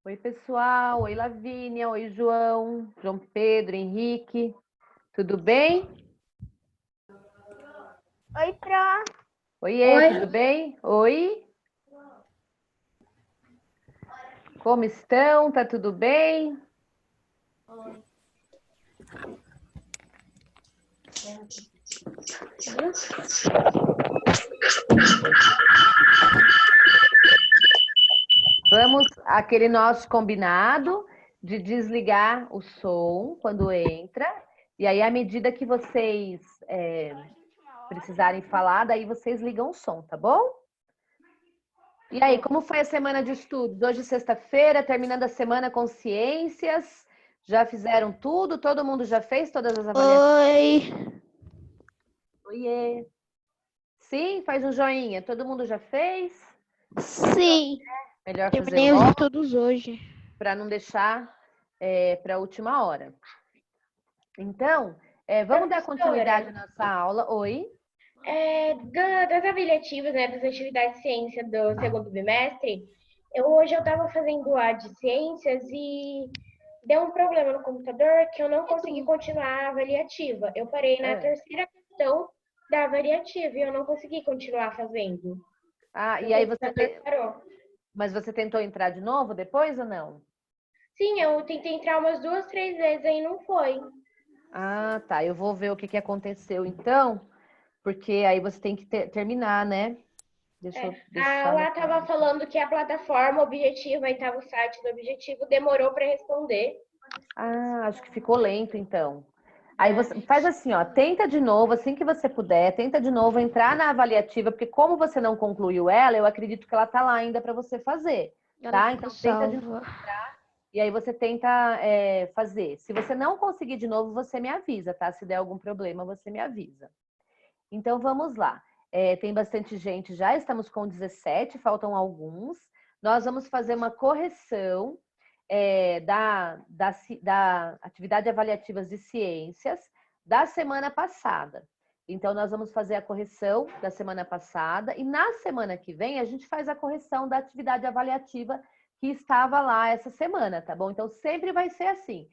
Oi, pessoal. Oi, Lavínia. Oi, João. João Pedro, Henrique. Tudo bem? Oi, Pro. Oiê, tudo bem? Oi. Como estão? Tá tudo bem? Vamos àquele nosso combinado de desligar o som quando entra. E aí, à medida que vocês precisarem falar, daí vocês ligam o som, tá bom? E aí, como foi a semana de estudos? Hoje, sexta-feira, terminando a semana com ciências. Já fizeram tudo? Todo mundo já fez todas as avaliações? Oi. Oiê. Sim, faz um joinha. Todo mundo já fez? Sim, Melhor fazer terminei os logo estudos hoje. para não deixar para a última hora. Então, vamos dar continuidade à nossa aula. Oi? Das avaliativas, né, das atividades de ciência do segundo bimestre, hoje eu estava fazendo a de ciências e deu um problema no computador que eu não consegui continuar a avaliativa. Eu parei na terceira questão da avaliativa e eu não consegui continuar fazendo. Ah, O e aí você computador parou. Mas você tentou entrar de novo depois ou não? Sim, eu tentei entrar umas 2, 3 vezes aí não foi. Ah, tá. Eu vou ver o que aconteceu então, porque aí você tem que terminar, né? Deixa eu Lá anotar. estava falando que a plataforma Objetivo, aí estava o site do Objetivo, demorou para responder. Ah, acho que ficou lento então. Aí você faz assim, ó, tenta de novo, assim que você puder, tenta de novo entrar na avaliativa, porque como você não concluiu ela, eu acredito que ela tá lá ainda para você fazer, tá? Então tenta de novo entrar e aí você tenta fazer. Se você não conseguir de novo, você me avisa, tá? Se der algum problema, você me avisa. Então vamos lá. Tem bastante gente já, estamos com 17, faltam alguns. Nós vamos fazer uma correção da atividade avaliativas de ciências da semana passada. Então, nós vamos fazer a correção da semana passada e na semana que vem a gente faz a correção da atividade avaliativa que estava lá essa semana, tá bom? Então, sempre vai ser assim.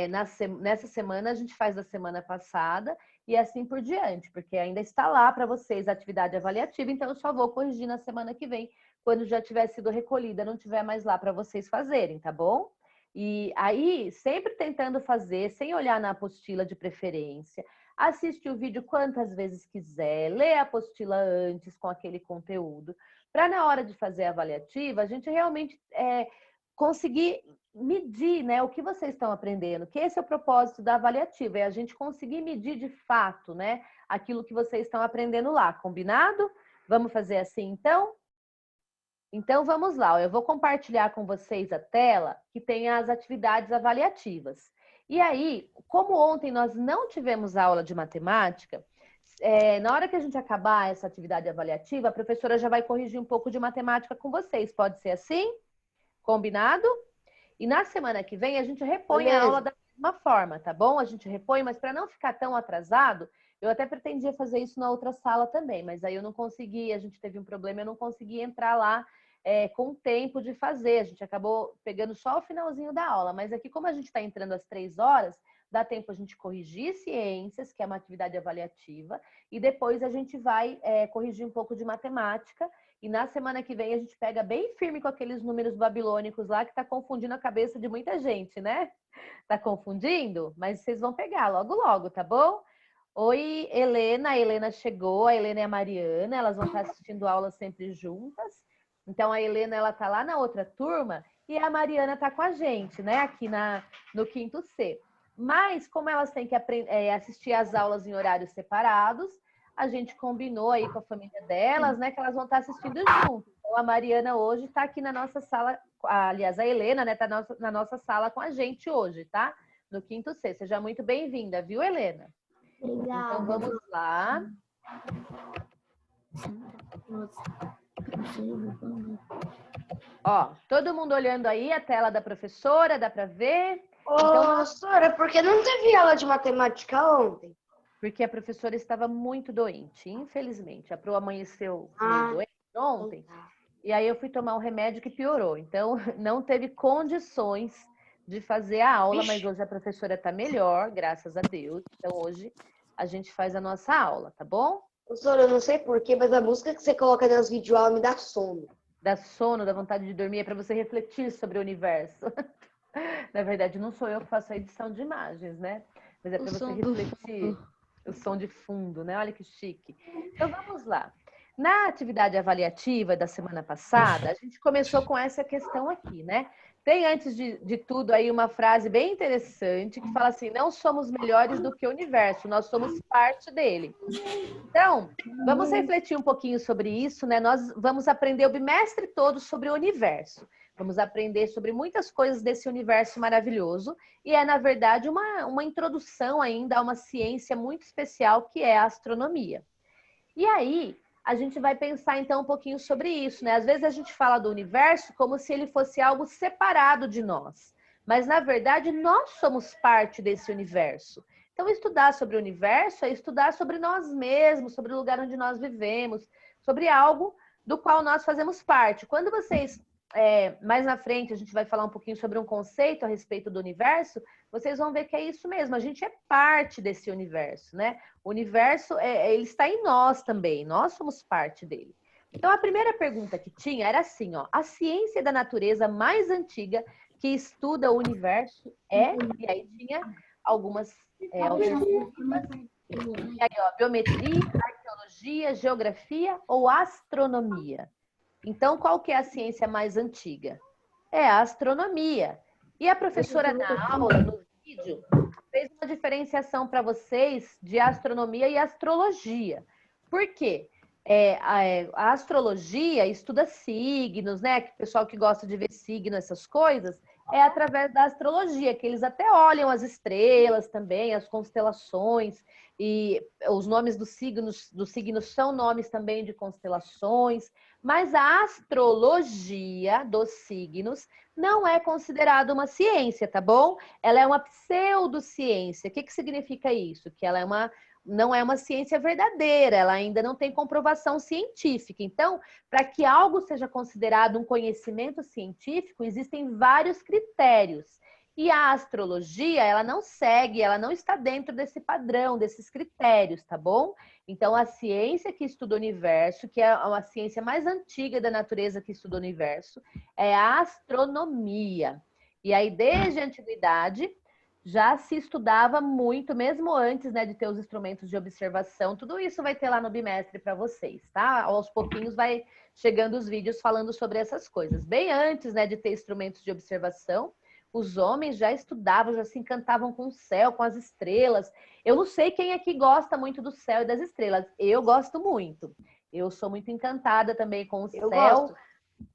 Nessa semana a gente faz da semana passada e assim por diante, porque ainda está lá para vocês a atividade avaliativa, então eu só vou corrigir na semana que vem, quando já tiver sido recolhida, não tiver mais lá para vocês fazerem, tá bom? E aí, sempre tentando fazer, sem olhar na apostila de preferência, assiste o vídeo quantas vezes quiser, lê a apostila antes com aquele conteúdo, para na hora de fazer a avaliativa, a gente realmente conseguir medir, né, o que vocês estão aprendendo, que esse é o propósito da avaliativa, é a gente conseguir medir de fato, né, aquilo que vocês estão aprendendo lá, combinado? Vamos fazer assim, então? Então, vamos lá. Eu vou compartilhar com vocês a tela que tem as atividades avaliativas. E aí, como ontem nós não tivemos aula de matemática, na hora que a gente acabar essa atividade avaliativa, a professora já vai corrigir um pouco de matemática com vocês. Pode ser assim? Combinado? E na semana que vem a gente repõe a aula da mesma forma, tá bom? A gente repõe, mas para não ficar tão atrasado, eu até pretendia fazer isso na outra sala também, mas aí eu não consegui, a gente teve um problema, eu não consegui entrar lá com tempo de fazer. A gente acabou pegando só o finalzinho da aula, mas aqui, como a gente está entrando às 3 horas, dá tempo a gente corrigir ciências, que é uma atividade avaliativa, e depois a gente vai corrigir um pouco de matemática. E na semana que vem a gente pega bem firme com aqueles números babilônicos lá que está confundindo a cabeça de muita gente, né? Tá confundindo? Mas vocês vão pegar logo, logo, tá bom? Oi, Helena. A Helena chegou, a Helena e a Mariana, elas vão estar assistindo aula sempre juntas. Então a Helena, ela tá lá na outra turma e a Mariana tá com a gente, né? Aqui no quinto C. Mas como elas têm que assistir às aulas em horários separados, a gente combinou aí com a família delas, né, que elas vão estar assistindo junto. Então, a Mariana hoje está aqui na nossa sala, aliás, a Helena, né, está na nossa sala com a gente hoje, tá? No quinto C. Seja muito bem-vinda, viu, Helena? Obrigada. Então, vamos lá. Ó, todo mundo olhando aí a tela da professora, dá para ver? Professora, por que não teve aula de matemática ontem? Porque a professora estava muito doente, infelizmente. A Pro amanheceu meio doente ontem. e aí eu fui tomar um remédio que piorou. Então, não teve condições de fazer a aula, mas hoje a professora está melhor, graças a Deus. Então, hoje a gente faz a nossa aula, tá bom? Professora, eu não sei porquê, mas a música que você coloca nas videoaulas me dá sono. Dá sono, dá vontade de dormir, é para você refletir sobre o universo. Na verdade, não sou eu que faço a edição de imagens, né? Mas é para você refletir o som de fundo, né? Olha que chique. Então, vamos lá. Na atividade avaliativa da semana passada, a gente começou com essa questão aqui, né? Tem, antes de tudo, aí uma frase bem interessante que fala assim: não somos melhores do que o universo, nós somos parte dele. Então, vamos refletir um pouquinho sobre isso, né? Nós vamos aprender o bimestre todo sobre o universo. Vamos aprender sobre muitas coisas desse universo maravilhoso. E é, na verdade, uma introdução ainda a uma ciência muito especial que é a astronomia. E aí, a gente vai pensar então um pouquinho sobre isso, né? Às vezes a gente fala do universo como se ele fosse algo separado de nós. Mas, na verdade, nós somos parte desse universo. Então, estudar sobre o universo é estudar sobre nós mesmos, sobre o lugar onde nós vivemos, sobre algo do qual nós fazemos parte. Quando vocês, mais na frente, a gente vai falar um pouquinho sobre um conceito a respeito do universo, vocês vão ver que é isso mesmo, a gente é parte desse universo, né? O universo, ele está em nós também, nós somos parte dele. Então, a primeira pergunta que tinha era assim, ó: a ciência da natureza mais antiga que estuda o universo é... E aí tinha algumas alternativas. E aí, ó, biometria, arqueologia, geografia ou astronomia? Então, qual que é a ciência mais antiga? É a astronomia. E a professora na aula, no vídeo, fez uma diferenciação para vocês de astronomia e astrologia. Por quê? A astrologia estuda signos, né? Que o pessoal que gosta de ver signo, essas coisas, é através da astrologia, que eles até olham as estrelas também, as constelações, e os nomes dos signos são nomes também de constelações, mas a astrologia dos signos não é considerada uma ciência, tá bom? Ela é uma pseudociência. O que significa isso? Que ela não é uma ciência verdadeira, ela ainda não tem comprovação científica. Então, para que algo seja considerado um conhecimento científico, existem vários critérios. E a astrologia, ela não segue, ela não está dentro desse padrão, desses critérios, tá bom? Então, a ciência que estuda o universo, que é a ciência mais antiga da natureza que estuda o universo, é a astronomia. E aí, desde a antiguidade, já se estudava muito, mesmo antes, né, de ter os instrumentos de observação. Tudo isso vai ter lá no bimestre para vocês, tá? Aos pouquinhos vai chegando os vídeos falando sobre essas coisas. Bem antes, né, de ter instrumentos de observação, os homens já estudavam, já se encantavam com o céu, com as estrelas. Eu não sei quem aqui gosta muito do céu e das estrelas. Eu gosto muito. Eu sou muito encantada também com o céu,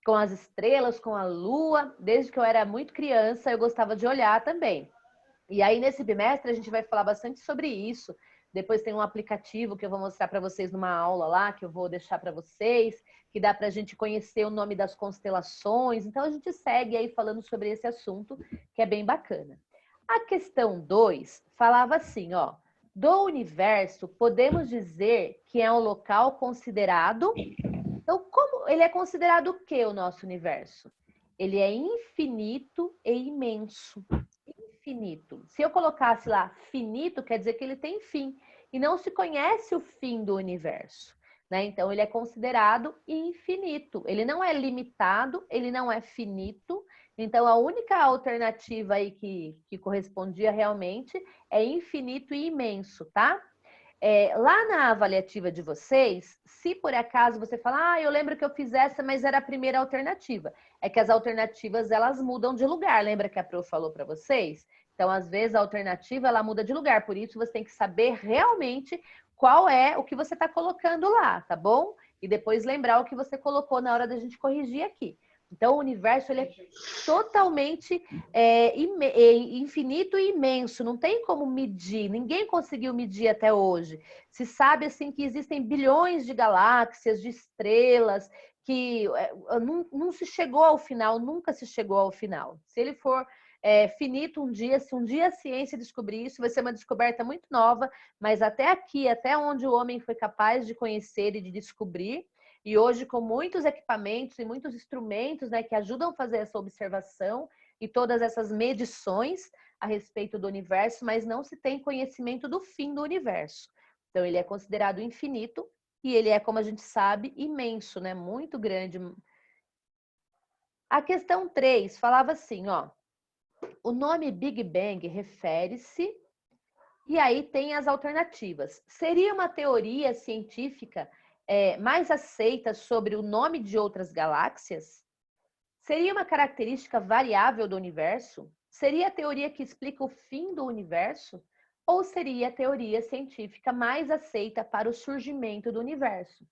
com as estrelas, com a lua. Desde que eu era muito criança, eu gostava de olhar também. E aí, nesse bimestre, a gente vai falar bastante sobre isso. Depois tem um aplicativo que eu vou mostrar para vocês numa aula lá, que eu vou deixar para vocês, que dá para a gente conhecer o nome das constelações. Então, a gente segue aí falando sobre esse assunto, que é bem bacana. A questão 2 falava assim, ó: do universo, podemos dizer que é um local considerado... Então, como ele é considerado o que, o nosso universo? Ele é infinito e imenso. Infinito. Se eu colocasse lá finito, quer dizer que ele tem fim. E não se conhece o fim do universo, né? Então, ele é considerado infinito. Ele não é limitado, ele não é finito. Então, a única alternativa aí que correspondia realmente é infinito e imenso, tá? Lá na avaliativa de vocês, se por acaso você fala, eu lembro que eu fiz essa, mas era a primeira alternativa. É que as alternativas, elas mudam de lugar. Lembra que a Pro falou para vocês? Então, às vezes, a alternativa, ela muda de lugar. Por isso, você tem que saber realmente qual é o que você está colocando lá, tá bom? E depois lembrar o que você colocou na hora da gente corrigir aqui. Então, o universo, ele é totalmente infinito e imenso. Não tem como medir. Ninguém conseguiu medir até hoje. Se sabe, assim, que existem bilhões de galáxias, de estrelas, que não se chegou ao final, nunca se chegou ao final. Se ele for finito um dia, se um dia a ciência descobrir isso, vai ser uma descoberta muito nova, mas até aqui, até onde o homem foi capaz de conhecer e de descobrir, E hoje, com muitos equipamentos e muitos instrumentos, né, que ajudam a fazer essa observação e todas essas medições a respeito do universo, mas não se tem conhecimento do fim do universo. Então, ele é considerado infinito e ele é, como a gente sabe, imenso, né? Muito grande. A questão 3 falava assim, ó. O nome Big Bang refere-se... E aí tem as alternativas. Seria uma teoria científica mais aceita sobre o nome de outras galáxias? Seria uma característica variável do universo? Seria a teoria que explica o fim do universo? Ou seria a teoria científica mais aceita para o surgimento do universo?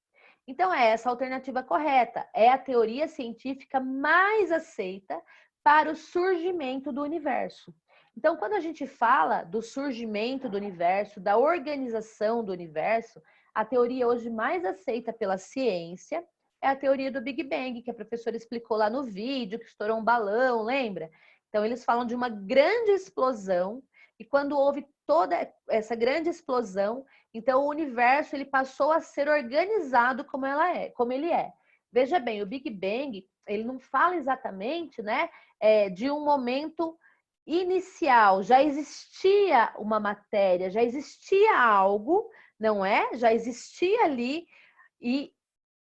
Então, é essa a alternativa correta. É a teoria científica mais aceita para o surgimento do universo. Então, quando a gente fala do surgimento do universo, da organização do universo, a teoria hoje mais aceita pela ciência é a teoria do Big Bang, que a professora explicou lá no vídeo, que estourou um balão, lembra? Então, eles falam de uma grande explosão, e quando houve toda essa grande explosão, então o universo ele passou a ser organizado como ele é. Veja bem, o Big Bang, ele não fala exatamente, né, de um momento inicial, já existia uma matéria, já existia algo, não é? Já existia ali e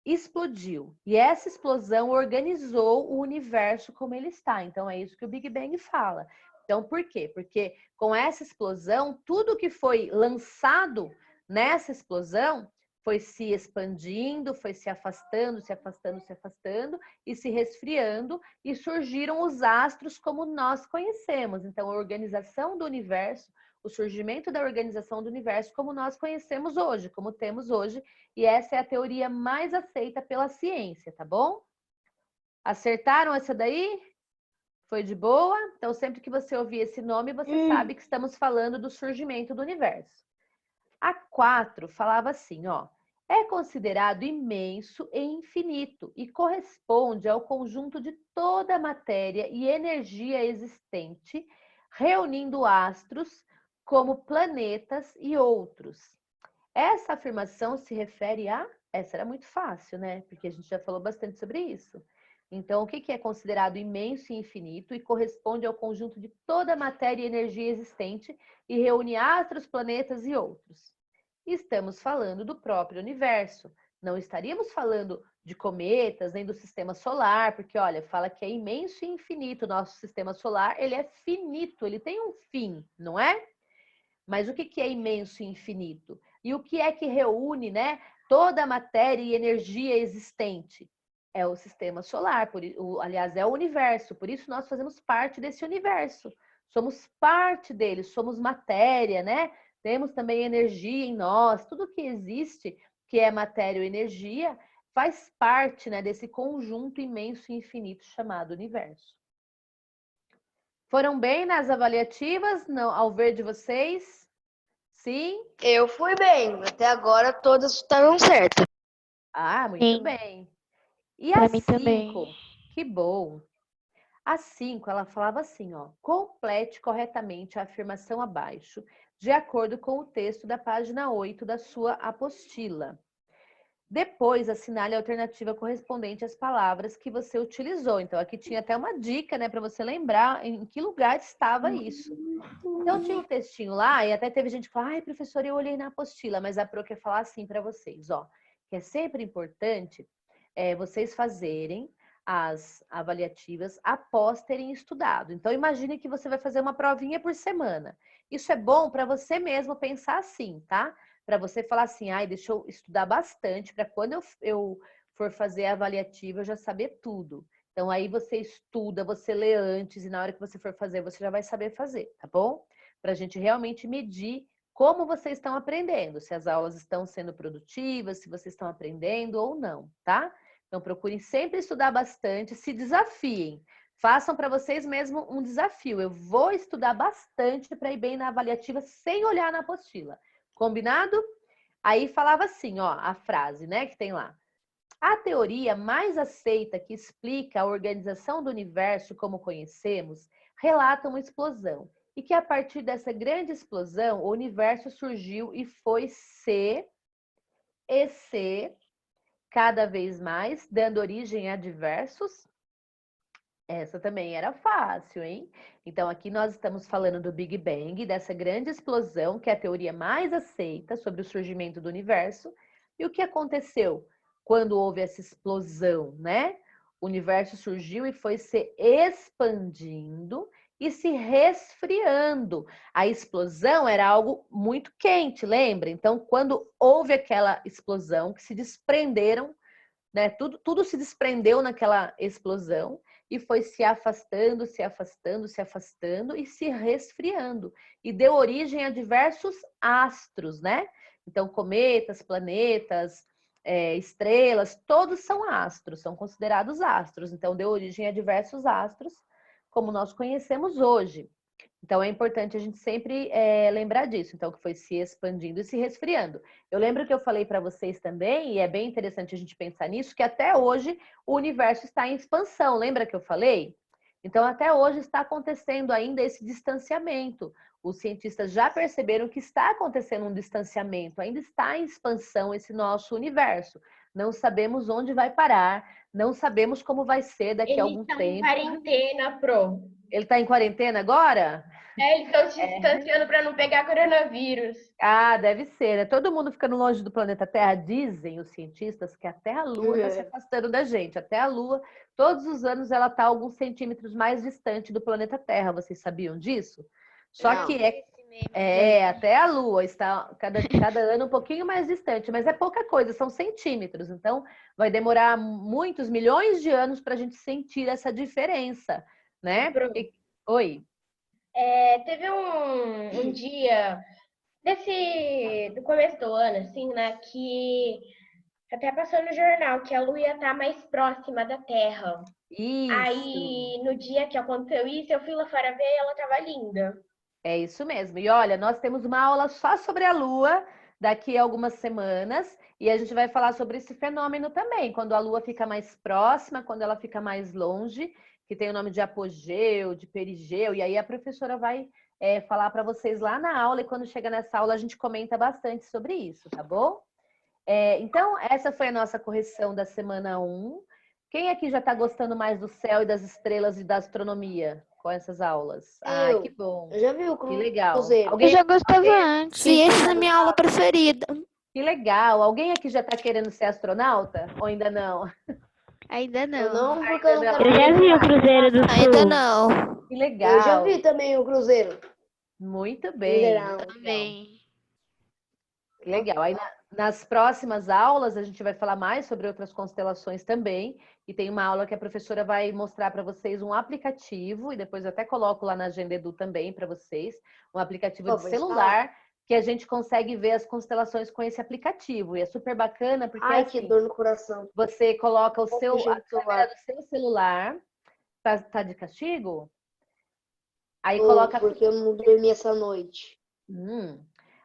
explodiu. E essa explosão organizou o universo como ele está. Então, é isso que o Big Bang fala. Então, por quê? Porque com essa explosão, tudo que foi lançado nessa explosão foi se expandindo, foi se afastando, se afastando, se afastando e se resfriando, e surgiram os astros como nós conhecemos. Então, a organização do universo, o surgimento da organização do universo como nós conhecemos hoje, como temos hoje, e essa é a teoria mais aceita pela ciência, tá bom? Acertaram essa daí? Foi de boa? Então, sempre que você ouvir esse nome, você sabe que estamos falando do surgimento do universo. A 4 falava assim, ó. É considerado imenso e infinito e corresponde ao conjunto de toda a matéria e energia existente, reunindo astros como planetas e outros. Essa afirmação se refere a... Essa era muito fácil, né? Porque a gente já falou bastante sobre isso. Então, o que é considerado imenso e infinito e corresponde ao conjunto de toda a matéria e energia existente e reúne astros, planetas e outros? Estamos falando do próprio universo. Não estaríamos falando de cometas, nem do sistema solar, porque, olha, fala que é imenso e infinito. O nosso sistema solar, ele é finito, ele tem um fim, não é? Mas o que é imenso e infinito? E o que é que reúne, né, toda a matéria e energia existente? É o sistema solar, aliás, é o universo. Por isso nós fazemos parte desse universo. Somos parte dele, somos matéria, né? Temos também energia em nós. Tudo que existe, que é matéria ou energia, faz parte, né, desse conjunto imenso e infinito chamado universo. Foram bem nas avaliativas, não, ao ver de vocês? Sim? Eu fui bem. Até agora todas estavam certas. Ah, muito Sim, bem. E pra a mim também. 5? Que bom. A 5, ela falava assim, ó. Complete corretamente a afirmação abaixo, de acordo com o texto da página 8 da sua apostila. Depois, assinale a alternativa correspondente às palavras que você utilizou. Então, aqui tinha até uma dica, né, para você lembrar em que lugar estava isso. Então, tinha um textinho lá, e até teve gente que falou, ai, professora, eu olhei na apostila, mas a Pro quer falar assim para vocês, ó, que é sempre importante vocês fazerem as avaliativas após terem estudado. Então, imagine que você vai fazer uma provinha por semana. Isso é bom para você mesmo pensar assim, tá? Para você falar assim, ai, deixa eu estudar bastante, para quando eu for fazer a avaliativa, eu já saber tudo. Então, aí você estuda, você lê antes, e na hora que você for fazer, você já vai saber fazer, tá bom? Para a gente realmente medir como vocês estão aprendendo, se as aulas estão sendo produtivas, se vocês estão aprendendo ou não, tá? Então, procurem sempre estudar bastante, se desafiem. Façam para vocês mesmo um desafio. Eu vou estudar bastante para ir bem na avaliativa sem olhar na apostila. Combinado? Aí falava assim, ó, a frase, né, que tem lá. A teoria mais aceita que explica a organização do universo como conhecemos relata uma explosão e que a partir dessa grande explosão o universo surgiu e foi cada vez mais, dando origem a diversos. Essa também era fácil, hein? Então, aqui nós estamos falando do Big Bang, dessa grande explosão, que é a teoria mais aceita sobre o surgimento do universo. E o que aconteceu quando houve essa explosão, né? O universo surgiu e foi se expandindo e se resfriando. A explosão era algo muito quente, lembra? Então, quando houve aquela explosão, que se desprenderam, né? Tudo se desprendeu naquela explosão e foi se afastando, se afastando, se afastando e se resfriando. E deu origem a diversos astros, né? Então, cometas, planetas, estrelas, todos são astros, são considerados astros. Então, deu origem a diversos astros, como nós conhecemos hoje. Então, é importante a gente sempre lembrar disso. Então, que foi se expandindo e se resfriando. Eu lembro que eu falei para vocês também, e é bem interessante a gente pensar nisso, que até hoje o universo está em expansão. Lembra que eu falei? Então, até hoje está acontecendo ainda esse distanciamento. Os cientistas já perceberam que está acontecendo um distanciamento, ainda está em expansão esse nosso universo. Não sabemos onde vai parar, não sabemos como vai ser daqui a algum Eles estão em tempo. quarentena, Pro. Ele está em quarentena agora? Eles estão se distanciando para não pegar coronavírus. Ah, deve ser, né? Todo mundo ficando longe do planeta Terra. Dizem os cientistas que até a Lua está se afastando da gente. Até a Lua, todos os anos, ela está alguns centímetros mais distante do planeta Terra. Vocês sabiam disso? Só Não. que até a Lua está cada ano um pouquinho mais distante, mas é pouca coisa, são centímetros. Então, vai demorar muitos milhões de anos para a gente sentir essa diferença, né? Oi. Teve um dia do começo do ano, assim, né, que até passou no jornal que a Lua ia estar mais próxima da Terra. Isso. Aí, no dia que aconteceu isso, eu fui lá fora ver e ela tava linda. É isso mesmo. E olha, nós temos uma aula só sobre a Lua daqui a algumas semanas e a gente vai falar sobre esse fenômeno também, quando a Lua fica mais próxima, quando ela fica mais longe, que tem o nome de apogeu, de perigeu, e aí a professora vai falar para vocês lá na aula, e quando chega nessa aula a gente comenta bastante sobre isso, tá bom? Então, essa foi a nossa correção da semana 1. Quem aqui já está gostando mais do céu e das estrelas e da astronomia com essas aulas? Ai, que bom. Eu já vi o Que legal. Cruzeiro. Eu já gostava antes. E essa é a minha aula preferida. Que legal. Alguém aqui já está querendo ser astronauta? Ou ainda não? Ainda Eu não. não, porque eu não quero Eu já vi o Cruzeiro do Sul. Ainda não. Que legal. Eu já vi também o Cruzeiro. Muito bem. Também. Que legal. Aí nas próximas aulas a gente vai falar mais sobre outras constelações também. E tem uma aula que a professora vai mostrar para vocês um aplicativo, e depois eu até coloco lá na Agenda Edu também para vocês, um aplicativo de celular, que a gente consegue ver as constelações com esse aplicativo. E é super bacana porque Ai, assim, que dor no coração. você coloca a gente, câmera do seu celular. Tá de castigo? Aí Tô, coloca. porque eu não dormi essa noite.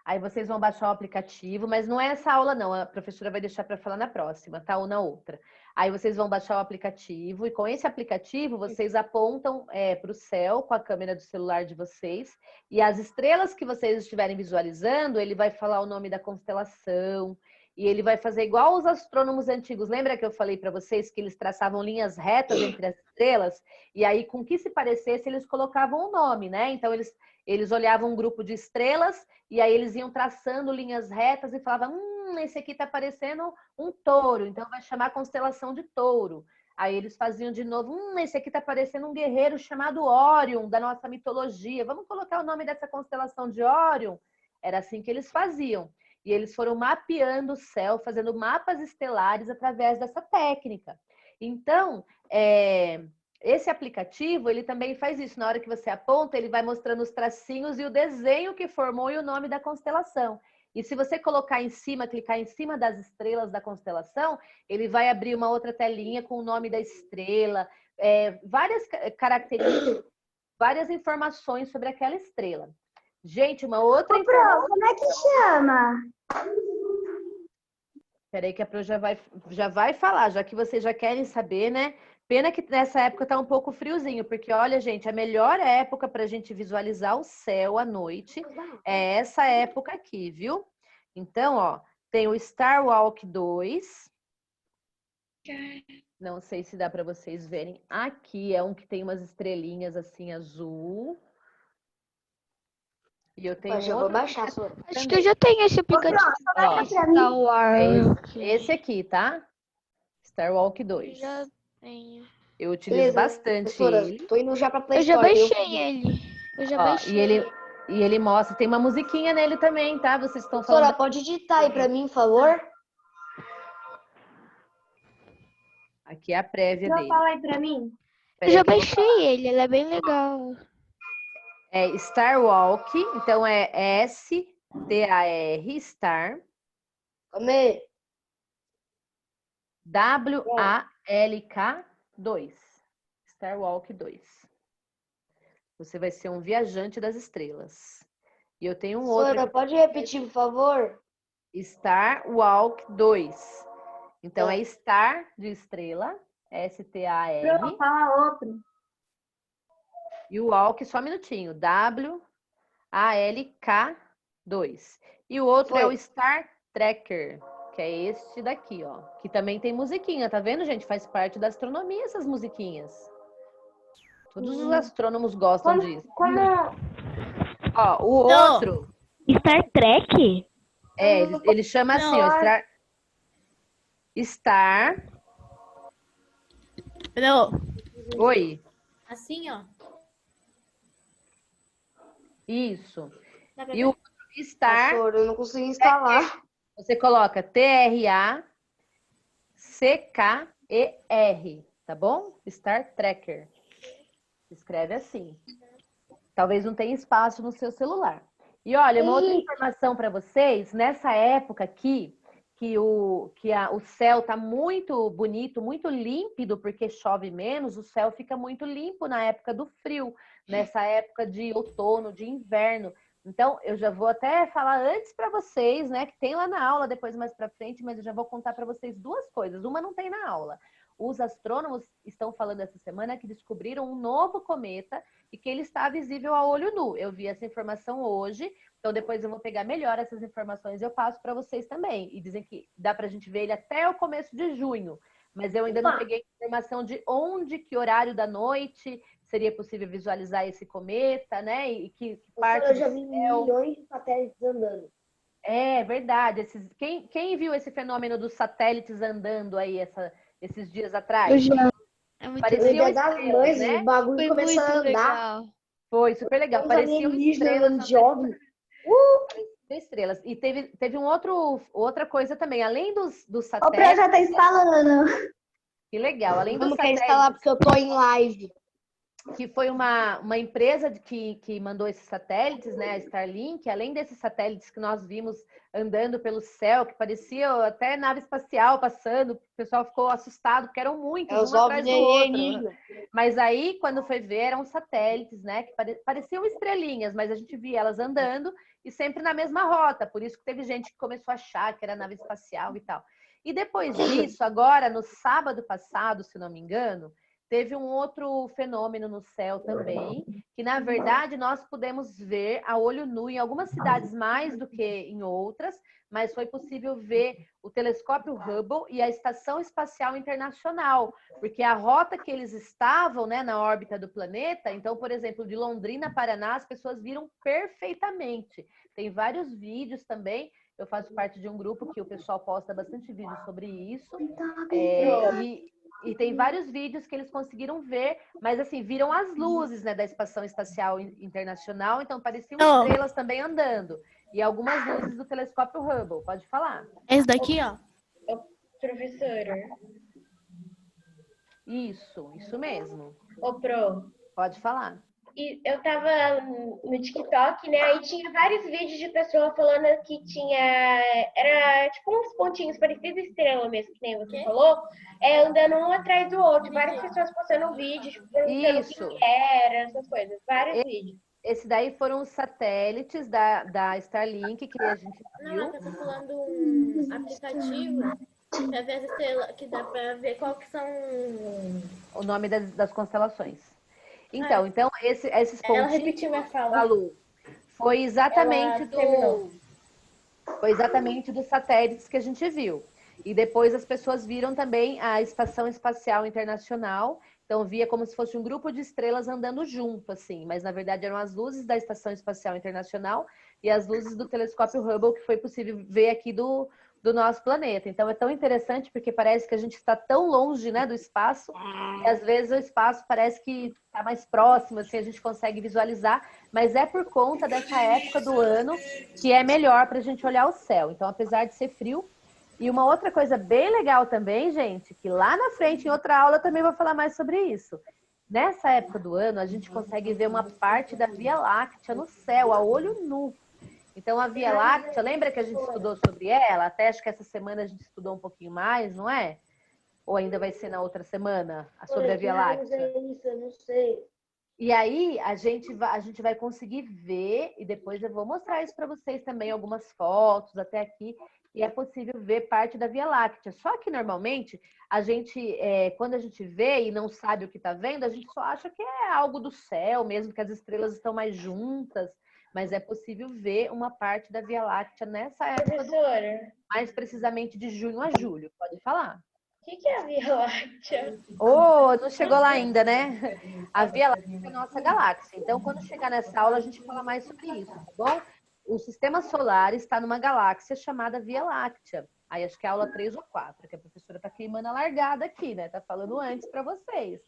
Aí vocês vão baixar o aplicativo, mas não é essa aula não, a professora vai deixar para falar na próxima, tá? Ou na outra. Aí vocês vão baixar o aplicativo e com esse aplicativo vocês apontam para o céu com a câmera do celular de vocês, e as estrelas que vocês estiverem visualizando, ele vai falar o nome da constelação, e ele vai fazer igual os astrônomos antigos. Lembra que eu falei para vocês que eles traçavam linhas retas entre as estrelas? E aí, com que se parecesse, eles colocavam o nome, né? Então, eles olhavam um grupo de estrelas e aí eles iam traçando linhas retas e falavam, esse aqui tá parecendo um touro, então vai chamar constelação de touro. Aí eles faziam de novo, esse aqui tá parecendo um guerreiro chamado Órion, da nossa mitologia. Vamos colocar o nome dessa constelação de Órion? Era assim que eles faziam. E eles foram mapeando o céu, fazendo mapas estelares através dessa técnica. Então, esse aplicativo, ele também faz isso. Na hora que você aponta, ele vai mostrando os tracinhos e o desenho que formou e o nome da constelação. E se você colocar em cima, clicar em cima das estrelas da constelação, ele vai abrir uma outra telinha com o nome da estrela, várias características, várias informações sobre aquela estrela. Gente, uma outra informação... Como é que chama? Peraí que a Pro já vai falar, já que vocês já querem saber, né? Pena que nessa época tá um pouco friozinho, porque olha, gente, a melhor época para a gente visualizar o céu à noite é essa época aqui, viu? Então, ó, tem o Star Walk 2, Não sei se dá para vocês verem. Aqui é um que tem umas estrelinhas assim azul. E eu tenho Eu já vou outro baixar, Sora. Acho que eu já tenho esse aplicativo. Ó, Star Wars. esse aqui, tá? Star Walk 2. Já tenho. Eu utilizo bastante Sora, ele. tô indo já pra Play Eu já Store. baixei ele. Eu já Ó, baixei. e ele mostra, tem uma musiquinha nele também, tá? Vocês estão Sora, falando. pode digitar aí pra mim, por favor? Aqui é a prévia Não, dele. fala aí pra mim. Eu já Peraí que eu vou baixei ele. Ele é bem legal. É Star Walk, então é S-T-A-R, Star, Calma aí. W-A-L-K 2. Star Walk 2. Você vai ser um viajante das estrelas. E eu tenho um outro Sora, pode repetir, por favor? Star Walk 2. Então Tá. é Star de estrela, S-T-A-R, Fala outro. e o Walk, só um minutinho, W-A-L-K 2. E o outro é o Foi. Star Tracker, que é este daqui, ó. Que também tem musiquinha, tá vendo, gente? Faz parte da astronomia essas musiquinhas. Todos os astrônomos gostam disso. Ó, o outro, Star Trek? ele chama assim, ó, Star... Não. Oi, Assim, ó. isso. Dá pra E o outro, Ah, Star, Sora, eu não consegui instalar. você coloca T-R-A-C-K-E-R, tá bom? Star Tracker. Escreve assim. Talvez não tenha espaço no seu celular. E olha, uma outra informação para vocês, nessa época aqui, o céu tá muito bonito, muito límpido, porque chove menos, o céu fica muito limpo na época do frio, nessa época de outono, de inverno. Então, eu já vou até falar antes para vocês, né, que tem lá na aula depois mais para frente, mas eu já vou contar para vocês duas coisas. Uma não tem na aula. Os astrônomos estão falando essa semana que descobriram um novo cometa e que ele está visível a olho nu. Eu vi essa informação hoje, então depois eu vou pegar melhor essas informações e eu passo para vocês também. E dizem que dá para a gente ver ele até o começo de junho, mas eu ainda não peguei informação de onde, que horário da noite seria possível visualizar esse cometa, né? E que parte Eu já do vi céu. milhões de satélites andando. É verdade. Quem viu esse fenômeno dos satélites andando aí esses dias atrás? Eu já. É muito Pareciam No dia das estrelas, mães, né? o bagulho Foi começou muito a andar. legal. Foi super legal. Uns Pareciam alienígenas estrelas, andando de OVNI. estrelas. E teve outra coisa também, além dos O satélites. Pro já tá instalando. Que legal, além dos Vamos querer satélites, instalar porque eu tô em live. que foi uma empresa que mandou esses satélites, né, a Starlink, além desses satélites que nós vimos andando pelo céu, que parecia até nave espacial passando, o pessoal ficou assustado, porque eram muitos, É os um atrás OVNI do outro. alienígenas. Mas aí, quando foi ver, eram satélites, né, que pareciam estrelinhas, mas a gente via elas andando e sempre na mesma rota, por isso que teve gente que começou a achar que era nave espacial e tal. E depois disso, agora, no sábado passado, se não me engano, teve um outro fenômeno no céu também, que na verdade nós pudemos ver a olho nu em algumas cidades mais do que em outras, mas foi possível ver o telescópio Hubble e a Estação Espacial Internacional, porque a rota que eles estavam, né, na órbita do planeta, então, por exemplo, de Londrina a Paraná, as pessoas viram perfeitamente. Tem vários vídeos também. Eu faço parte de um grupo que o pessoal posta bastante vídeo sobre isso. E tem vários vídeos que eles conseguiram ver, mas assim, viram as luzes, né, da Estação Espacial Internacional, então pareciam estrelas também andando. E algumas luzes do telescópio Hubble. Pode falar. Esse daqui, ó. Professora. Isso mesmo. Ô, Pro. Pode falar. E eu tava no TikTok, né? Aí tinha vários vídeos de pessoa falando que era tipo uns pontinhos parecidos estrela mesmo, que nem você falou, andando um atrás do outro. Várias pessoas postando vídeos, tipo, perguntando Isso. o que era, essas coisas. Vários vídeos. Esse daí foram os satélites da Starlink que a gente Não, viu. eu tô falando um aplicativo pra ver as estrelas, que dá pra ver qual que são. O nome das constelações. Então esses Ela pontinhos, repetiu minha fala. Malu, foi exatamente Ela terminou. dos satélites que a gente viu. E depois as pessoas viram também a Estação Espacial Internacional. Então, via como se fosse um grupo de estrelas andando junto, assim. Mas, na verdade, eram as luzes da Estação Espacial Internacional e as luzes do telescópio Hubble, que foi possível ver aqui do nosso planeta. Então, é tão interessante porque parece que a gente está tão longe, né, do espaço, e às vezes o espaço parece que está mais próximo, assim, a gente consegue visualizar, mas é por conta dessa época do ano que é melhor para a gente olhar o céu. Então, apesar de ser frio. E uma outra coisa bem legal também, gente, que lá na frente, em outra aula, eu também vou falar mais sobre isso. Nessa época do ano, a gente consegue ver uma parte da Via Láctea no céu, a olho nu. Então, a Via Láctea, lembra que a gente estudou sobre ela? Até acho que essa semana a gente estudou um pouquinho mais, não é? Ou ainda vai ser na outra semana, sobre a Via Láctea? Isso, eu não sei. E aí, a gente vai conseguir ver, e depois eu vou mostrar isso para vocês também, algumas fotos até aqui, e é possível ver parte da Via Láctea. Só que, normalmente, a gente, quando a gente vê e não sabe o que está vendo, a gente só acha que é algo do céu, mesmo que as estrelas estão mais juntas, mas é possível ver uma parte da Via Láctea nessa época, Professora, mais precisamente de junho a julho. Pode falar. o que é a Via Láctea? Oh, não chegou lá ainda, né? A Via Láctea é a nossa galáxia. Então, quando chegar nessa aula, a gente fala mais sobre isso, tá bom? O sistema solar está numa galáxia chamada Via Láctea. Aí acho que é aula 3 ou 4, que a professora está queimando a largada aqui, né? Tá falando antes para vocês.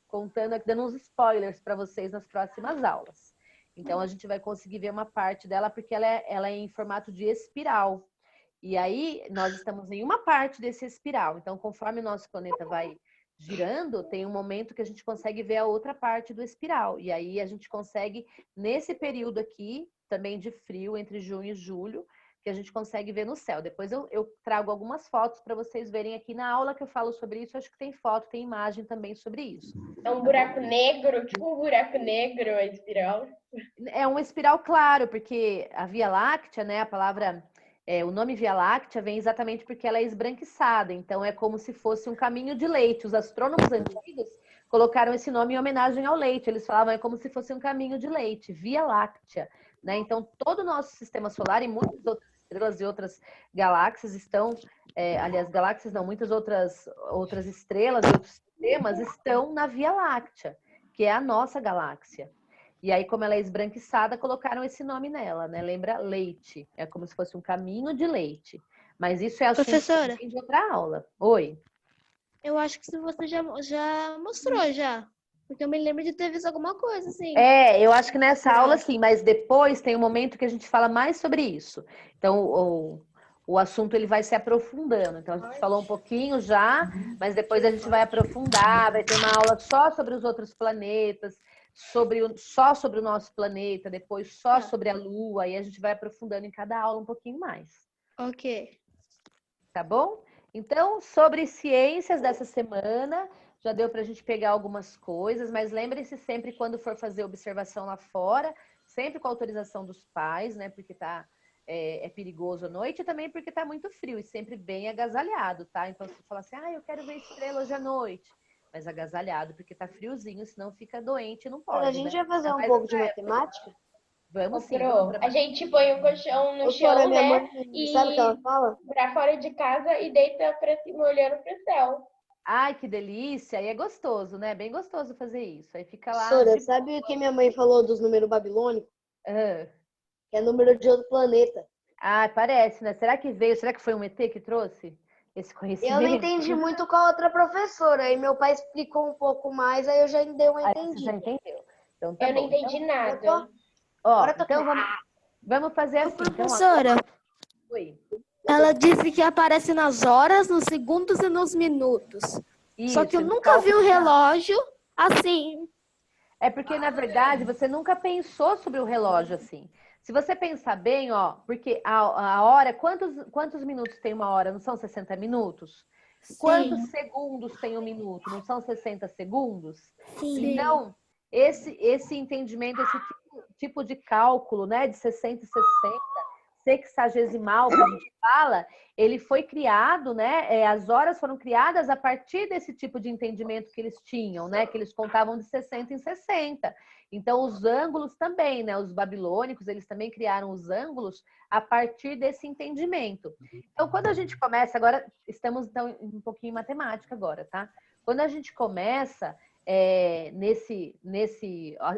Contando aqui, dando uns spoilers para vocês nas próximas aulas. Então, a gente vai conseguir ver uma parte dela, porque ela é em formato de espiral. E aí, nós estamos em uma parte desse espiral. Então, conforme o nosso planeta vai girando, tem um momento que a gente consegue ver a outra parte do espiral. E aí, a gente consegue, nesse período aqui, também de frio, entre junho e julho, que a gente consegue ver no céu. Depois eu trago algumas fotos para vocês verem aqui na aula que eu falo sobre isso. Acho que tem foto, tem imagem também sobre isso. É um buraco negro, tipo um buraco negro, a espiral. É um espiral claro, porque a Via Láctea, né, a palavra... o nome Via Láctea vem exatamente porque ela é esbranquiçada, então é como se fosse um caminho de leite. Os astrônomos antigos colocaram esse nome em homenagem ao leite. Eles falavam é como se fosse um caminho de leite, Via Láctea, né? Então todo o nosso sistema solar e muitas outras estrelas e outras galáxias estão, aliás, galáxias não, muitas outras estrelas e outros sistemas estão na Via Láctea, que é a nossa galáxia. E aí, como ela é esbranquiçada, colocaram esse nome nela, né? Lembra leite. É como se fosse um caminho de leite. Mas isso é assunto Professora, de outra aula. Oi. eu acho que você já mostrou já. Porque eu me lembro de ter visto alguma coisa, assim. Eu acho que nessa aula sim, mas depois tem um momento que a gente fala mais sobre isso. Então, o assunto ele vai se aprofundando. Então, a gente falou um pouquinho já, mas depois a gente vai aprofundar, vai ter uma aula só sobre os outros planetas, só sobre o nosso planeta, depois só sobre a Lua, e a gente vai aprofundando em cada aula um pouquinho mais. Ok. Tá bom? Então, sobre ciências dessa semana, já deu para a gente pegar algumas coisas, mas lembrem-se sempre quando for fazer observação lá fora, sempre com a autorização dos pais, né? Porque é perigoso à noite e também porque tá muito frio e sempre bem agasalhado, tá? Então, se falar assim, eu quero ver estrela hoje à noite, mas agasalhado, porque tá friozinho, senão fica doente e não pode. A gente né? vai fazer um pouco de matemática? Vamos sim. A gente põe o colchão no chão, minha né? mãe, sabe o que ela fala? Pra fora de casa e deita pra cima olhando pro céu. Ai, que delícia! E é gostoso, né? Bem gostoso fazer isso. Aí fica lá. Professora, sabe o que minha mãe falou dos números babilônicos? Ah. Que é número de outro planeta. Ah, parece, né? Será que veio? Será que foi um ET que trouxe esse conhecimento? Eu não entendi muito com a outra professora. Aí meu pai explicou um pouco mais, aí eu já dei uma Você entendida. já entendeu? Então, tá Eu não bom. entendi nada. Então vamos fazer assim. Professora, Oi. ela disse que aparece nas horas, nos segundos e nos minutos. Só que eu Isso, nunca vi um relógio assim. É porque, na verdade, você nunca pensou sobre o relógio assim. Se você pensar bem, porque a hora, quantos minutos tem uma hora? Não são 60 minutos? Sim. Quantos segundos tem um minuto? Não são 60 segundos? Sim. Então, esse entendimento, esse tipo de cálculo, né, de 60 e 60, sexagesimal que a gente fala, ele foi criado, né? As horas foram criadas a partir desse tipo de entendimento que eles tinham, né? Que eles contavam de 60 em 60. Então, os ângulos também, né? Os babilônicos, eles também criaram os ângulos a partir desse entendimento. Então, quando a gente começa, agora estamos então um pouquinho em matemática agora, tá? Quando a gente começa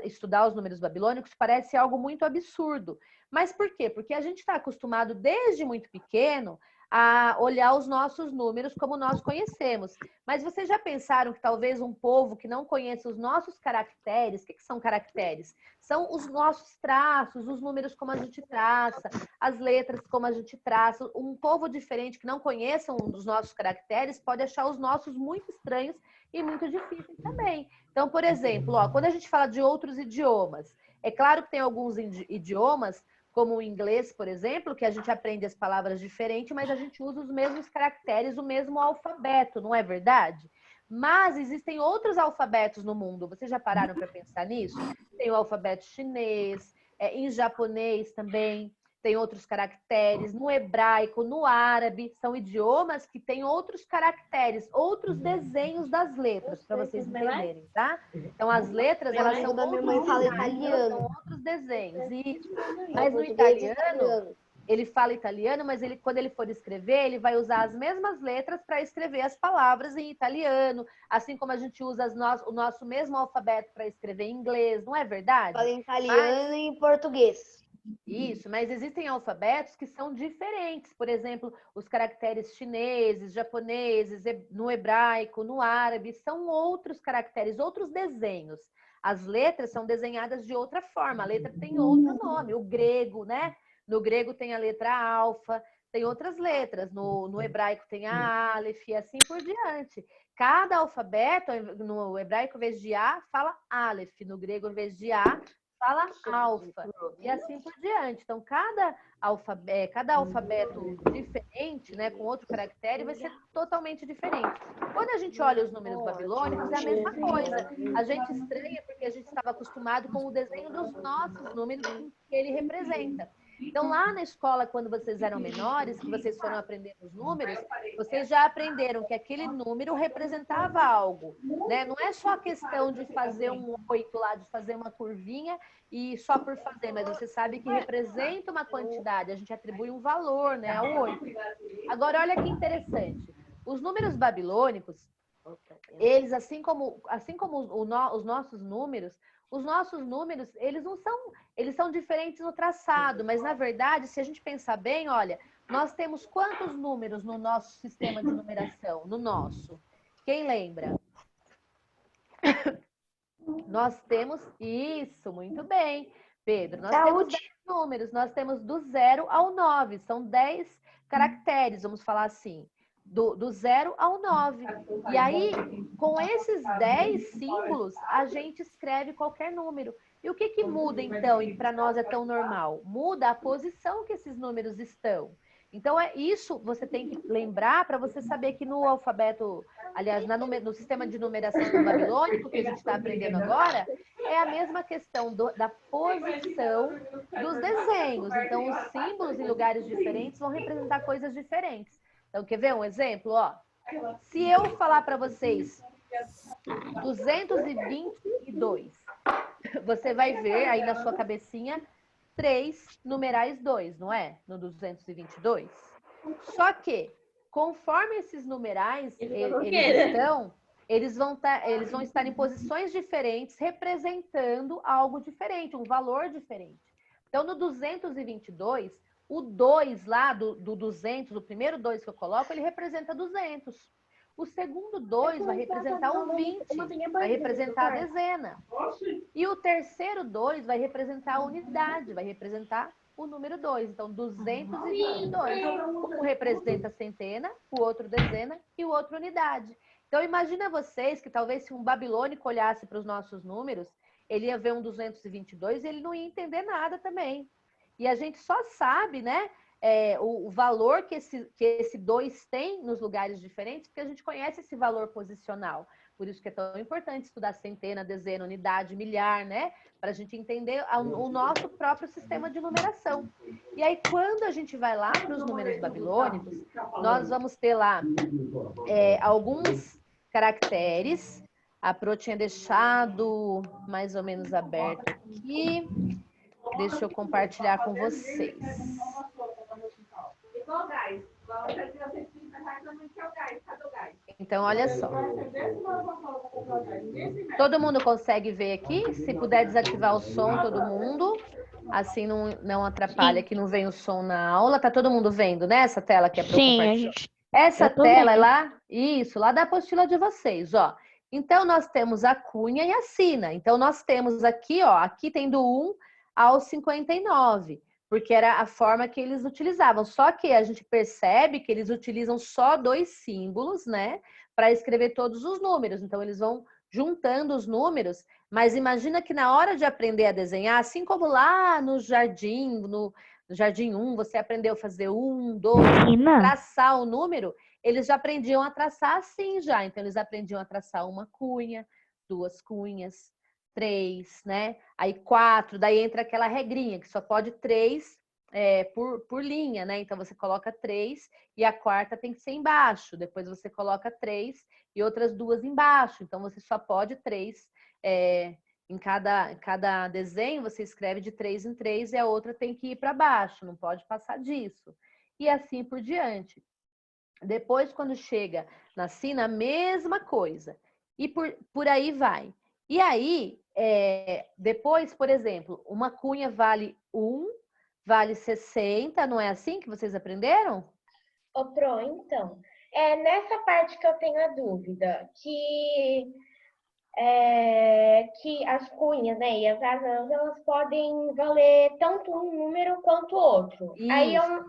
estudar os números babilônicos, parece algo muito absurdo. Mas por quê? Porque a gente está acostumado desde muito pequeno a olhar os nossos números como nós conhecemos. Mas vocês já pensaram que talvez um povo que não conheça os nossos caracteres, o que são caracteres? São os nossos traços, os números como a gente traça, as letras como a gente traça. Um povo diferente que não conheça um dos nossos caracteres pode achar os nossos muito estranhos e muito difíceis também. Então, por exemplo, quando a gente fala de outros idiomas, é claro que tem alguns idiomas, como o inglês, por exemplo, que a gente aprende as palavras diferentes, mas a gente usa os mesmos caracteres, o mesmo alfabeto, não é verdade? Mas existem outros alfabetos no mundo. Vocês já pararam para pensar nisso? Tem o alfabeto chinês, em japonês também, tem outros caracteres, no hebraico, no árabe, são idiomas que têm outros caracteres, outros desenhos das letras, para vocês entenderem, tá? Então, as letras, elas são da minha mãe fala italiano. são outros desenhos. Isso. Mas no italiano, ele fala italiano, mas quando ele for escrever, ele vai usar as mesmas letras para escrever as palavras em italiano, assim como a gente usa o nosso mesmo alfabeto para escrever em inglês, não é verdade? Fala em italiano e em português. Isso, mas existem alfabetos que são diferentes. Por exemplo, os caracteres chineses, japoneses, no hebraico, no árabe, são outros caracteres, outros desenhos. As letras são desenhadas de outra forma, a letra tem outro nome. O grego, né? No grego tem a letra alfa, tem outras letras. No hebraico tem a aleph e assim por diante. Cada alfabeto, no hebraico, em vez de A, fala aleph. No grego, em vez de A, fala alfa, e assim por diante. Então, cada alfabeto diferente, né, com outro caractere, vai ser totalmente diferente. Quando a gente olha os números babilônicos, é a mesma coisa. A gente estranha porque a gente estava acostumado com o desenho dos nossos números que ele representa. Então, lá na escola, quando vocês eram menores, que vocês foram aprendendo os números, vocês já aprenderam que aquele número representava algo, né? Não é só a questão de fazer um 8 lá, de fazer uma curvinha e só por fazer, mas você sabe que representa uma quantidade, a gente atribui um valor, né, ao 8. Agora, olha que interessante. Os números babilônicos, eles, assim como os nossos números, eles são diferentes no traçado, mas na verdade, se a gente pensar bem, olha, nós temos quantos números no nosso sistema de numeração? No nosso. Quem lembra? Nós temos isso, muito bem, Pedro. Nós temos 10 números, nós temos do 0 ao 9, são 10 caracteres, vamos falar assim. Do 0 ao 9. E aí, com esses 10 símbolos, a gente escreve qualquer número. E o que muda, então, e para nós é tão normal? Muda a posição que esses números estão. Então, isso você tem que lembrar para você saber que no alfabeto, aliás, no sistema de numeração do babilônico, que a gente está aprendendo agora, é a mesma questão da posição dos desenhos. Então, os símbolos em lugares diferentes vão representar coisas diferentes. Então, quer ver um exemplo? Se eu falar para vocês 222, você vai ver aí na sua cabecinha 3 numerais 2, não é? No 222. Só que, conforme esses numerais eles vão estar em posições diferentes, representando algo diferente, um valor diferente. Então, no 222, o 2 lá do 200, o primeiro 2 que eu coloco, ele representa 200. O segundo 2 vai representar o 20, vai representar a dezena. E o terceiro 2 vai representar a unidade, vai representar o número 2. Então, 222. Um representa centena, o outro dezena e o outro unidade. Então, imagina vocês que talvez se um babilônico olhasse para os nossos números, ele ia ver um 222 e ele não ia entender nada também. E a gente só sabe, né, o valor que esse 2 tem nos lugares diferentes, porque a gente conhece esse valor posicional. Por isso que é tão importante estudar centena, dezena, unidade, milhar, né? Para a gente entender o nosso próprio sistema de numeração. E aí, quando a gente vai lá para os números babilônicos, nós vamos ter lá alguns caracteres. A Pro tinha deixado mais ou menos aberto aqui. Deixa eu compartilhar com vocês. Então, olha só. Todo mundo consegue ver aqui? Se puder desativar o som, todo mundo. Assim não atrapalha, que não vem o som na aula. Tá todo mundo vendo, né? Essa tela que é para compartilhar. Essa tela é lá, isso, lá da apostila de vocês, ó. Então, nós temos a cunha e a sina. Então, nós temos aqui, ó, aqui tem do 1 ao 59, porque era a forma que eles utilizavam. Só que a gente percebe que eles utilizam só 2 símbolos, né, para escrever todos os números. Então, eles vão juntando os números, mas imagina que na hora de aprender a desenhar, assim como lá no jardim 1, você aprendeu a fazer 1, 2, traçar o número, eles já aprendiam a traçar assim já. Então, eles aprendiam a traçar uma cunha, 2 cunhas, 3, né? Aí 4, daí entra aquela regrinha que só pode 3 por linha, né? Então você coloca 3 e a quarta tem que ser embaixo. Depois você coloca 3 e outras 2 embaixo. Então você só pode 3 em cada desenho, você escreve de 3 em 3 e a outra tem que ir para baixo, não pode passar disso. E assim por diante. Depois, quando chega na sina, a mesma coisa. E por aí vai. E aí, depois, por exemplo, uma cunha vale 1, vale 60, não é assim que vocês aprenderam? Ô, Pro, então, nessa parte que eu tenho a dúvida, que as cunhas, né, e as asas, elas podem valer tanto um número quanto outro. Isso. Aí eu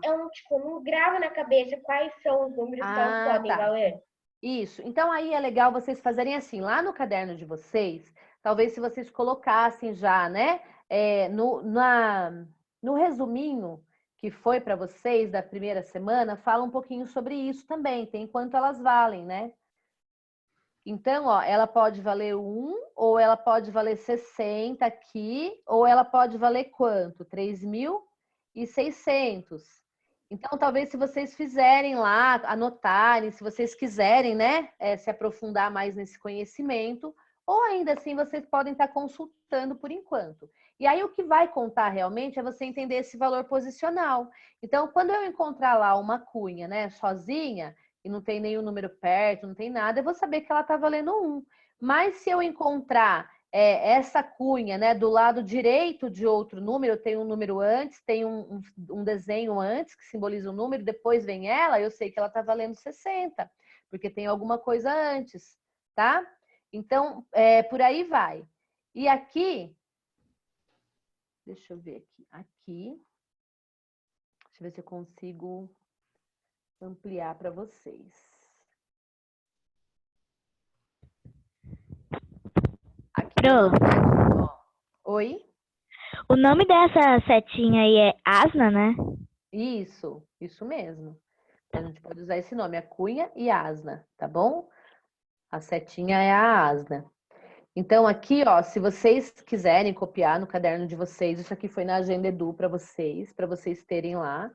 não gravo na cabeça quais são os números que elas podem valer. Isso. Então, aí é legal vocês fazerem assim, lá no caderno de vocês, talvez se vocês colocassem já, né, no resuminho que foi para vocês da primeira semana, fala um pouquinho sobre isso também, tem quanto elas valem, né? Então, ó, ela pode valer 1, ou ela pode valer 60 aqui, ou ela pode valer quanto? 3.600. Então, talvez se vocês fizerem lá, anotarem, se vocês quiserem, né, se aprofundar mais nesse conhecimento, ou ainda assim vocês podem estar consultando por enquanto. E aí o que vai contar realmente é você entender esse valor posicional. Então, quando eu encontrar lá uma cunha, né, sozinha, e não tem nenhum número perto, não tem nada, eu vou saber que ela está valendo 1. Mas se eu encontrar essa cunha, né, do lado direito de outro número, tem um número antes, tem um desenho antes que simboliza um número, depois vem ela, eu sei que ela está valendo 60, porque tem alguma coisa antes, tá? Então, por aí vai. E aqui, deixa eu ver aqui, deixa eu ver se eu consigo ampliar para vocês. Aqui, oi? O nome dessa setinha aí é asna, né? Isso mesmo. A gente pode usar esse nome, a cunha e asna, tá bom? A setinha é a asna. Então, aqui, ó, se vocês quiserem copiar no caderno de vocês, isso aqui foi na Agenda Edu para vocês terem lá,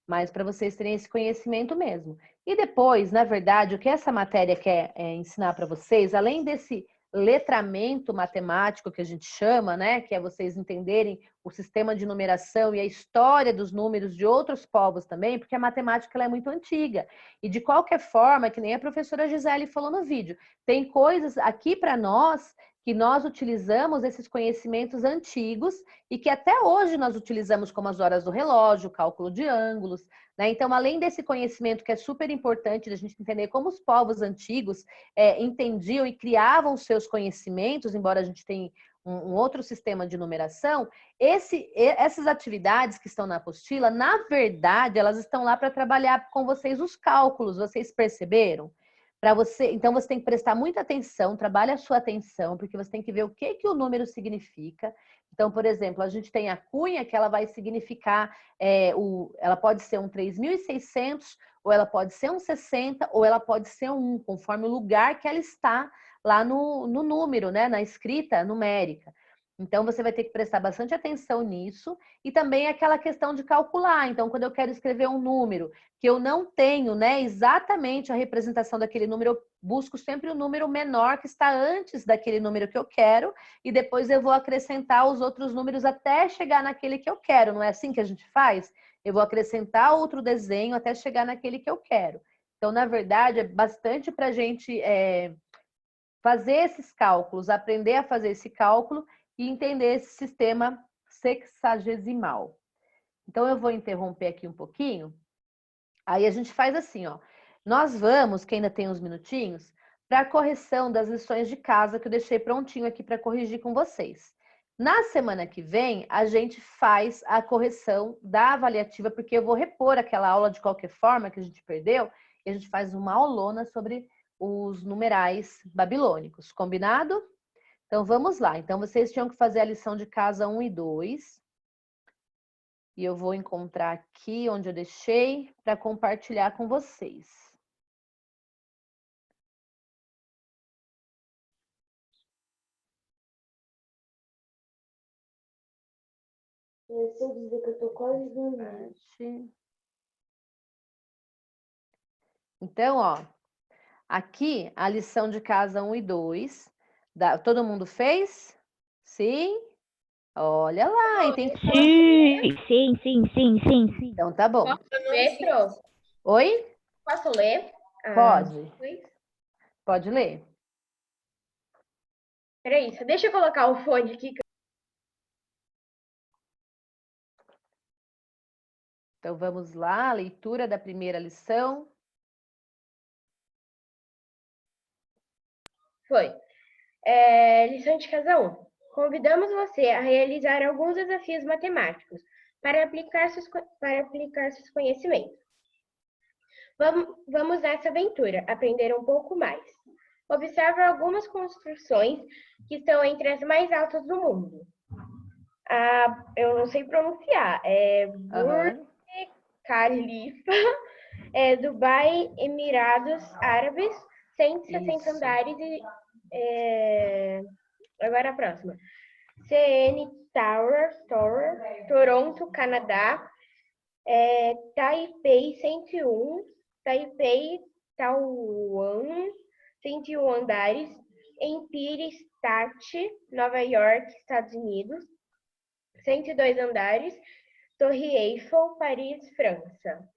mas para vocês terem esse conhecimento mesmo. E depois, na verdade, o que essa matéria quer ensinar para vocês, além desse letramento matemático que a gente chama, né, que é vocês entenderem o sistema de numeração e a história dos números de outros povos também, porque a matemática ela é muito antiga. E de qualquer forma, que nem a professora Gisele falou no vídeo, tem coisas aqui para nós que nós utilizamos esses conhecimentos antigos e que até hoje nós utilizamos como as horas do relógio, cálculo de ângulos, né? Então, além desse conhecimento que é super importante da gente entender como os povos antigos entendiam e criavam seus conhecimentos, embora a gente tenha um outro sistema de numeração, essas atividades que estão na apostila, na verdade, elas estão lá para trabalhar com vocês os cálculos, vocês perceberam? Então você tem que prestar muita atenção, trabalhe a sua atenção, porque você tem que ver o que o número significa. Então, por exemplo, a gente tem a cunha que ela vai significar, ela pode ser um 3.600, ou ela pode ser um 60, ou ela pode ser um 1, conforme o lugar que ela está lá no número, né? Na escrita numérica. Então, você vai ter que prestar bastante atenção nisso e também aquela questão de calcular. Então, quando eu quero escrever um número que eu não tenho, né, exatamente a representação daquele número, eu busco sempre o número menor que está antes daquele número que eu quero e depois eu vou acrescentar os outros números até chegar naquele que eu quero. Não é assim que a gente faz? Eu vou acrescentar outro desenho até chegar naquele que eu quero. Então, na verdade, é bastante para a gente fazer esses cálculos, aprender a fazer esse cálculo e entender esse sistema sexagesimal. Então, eu vou interromper aqui um pouquinho. Aí a gente faz assim, ó. Nós vamos, que ainda tem uns minutinhos, para a correção das lições de casa que eu deixei prontinho aqui para corrigir com vocês. Na semana que vem, a gente faz a correção da avaliativa, porque eu vou repor aquela aula de qualquer forma que a gente perdeu, e a gente faz uma aulona sobre os numerais babilônicos. Combinado? Então, vamos lá. Então, vocês tinham que fazer a lição de casa 1 e 2. E eu vou encontrar aqui onde eu deixei para compartilhar com vocês. Se eu dizer que eu tô quase dormindo. Então, ó, aqui a lição de casa 1 e 2. Todo mundo fez? Sim? Olha lá, entendi. Sim. Então tá bom. Petro, Oi? posso ler? Pode. Pode ler. Peraí, só deixa eu colocar o fone aqui. Então vamos lá, leitura da primeira lição. Foi. Lição de casa 1. Convidamos você a realizar alguns desafios matemáticos para aplicar seus conhecimentos. Vamos nessa aventura, aprender um pouco mais. Observe algumas construções que estão entre as mais altas do mundo. Eu não sei pronunciar. Burj Khalifa, Dubai, Emirados Árabes, 160 andares e... Agora a próxima. CN Tower, Toronto, Canadá. Taipei 101, Taipei, Taiwan, 101 andares. Empire State, Nova York, Estados Unidos, 102 andares. Torre Eiffel, Paris, França.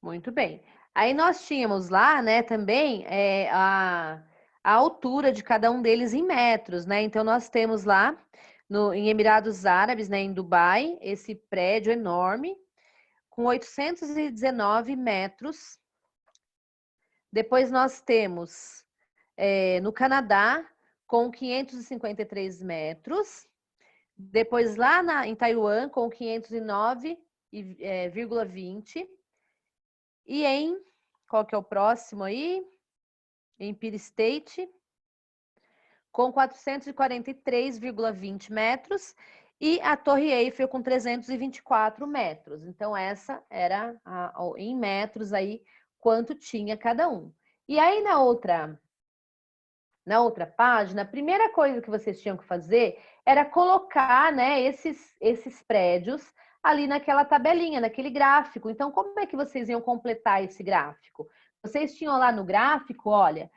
Muito bem. Aí nós tínhamos lá, né, também a altura de cada um deles em metros, né? Então nós temos lá em Emirados Árabes, né, em Dubai, esse prédio enorme com 819 metros. Depois nós temos no Canadá com 553 metros. Depois lá em Taiwan com 509,20. E qual que é o próximo aí? Empire State, com 443,20 metros. E a Torre Eiffel com 324 metros. Então, essa era em metros aí, quanto tinha cada um. E aí, na outra página, a primeira coisa que vocês tinham que fazer era colocar, né, esses prédios ali naquela tabelinha, naquele gráfico. Então, como é que vocês iam completar esse gráfico? Vocês tinham lá no gráfico, olha,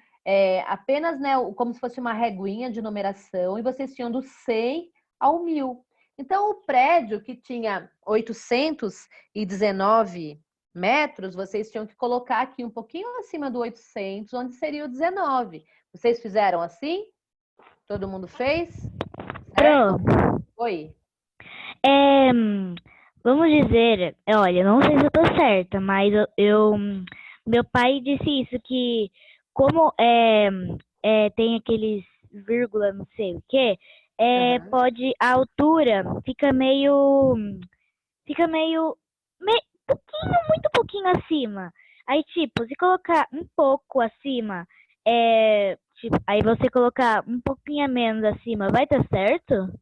apenas, né, como se fosse uma reguinha de numeração, e vocês tinham do 100 ao 1000. Então, o prédio que tinha 819 metros, vocês tinham que colocar aqui um pouquinho acima do 800, onde seria o 19. Vocês fizeram assim? Todo mundo fez? Certo? Oi. Vamos dizer, olha, não sei se eu tô certa, mas meu pai disse isso, que como tem aqueles vírgula, não sei o quê, pode, a altura fica meio muito pouquinho acima. Aí, tipo, se colocar um pouco acima, tipo, aí você colocar um pouquinho a menos acima, vai dar certo?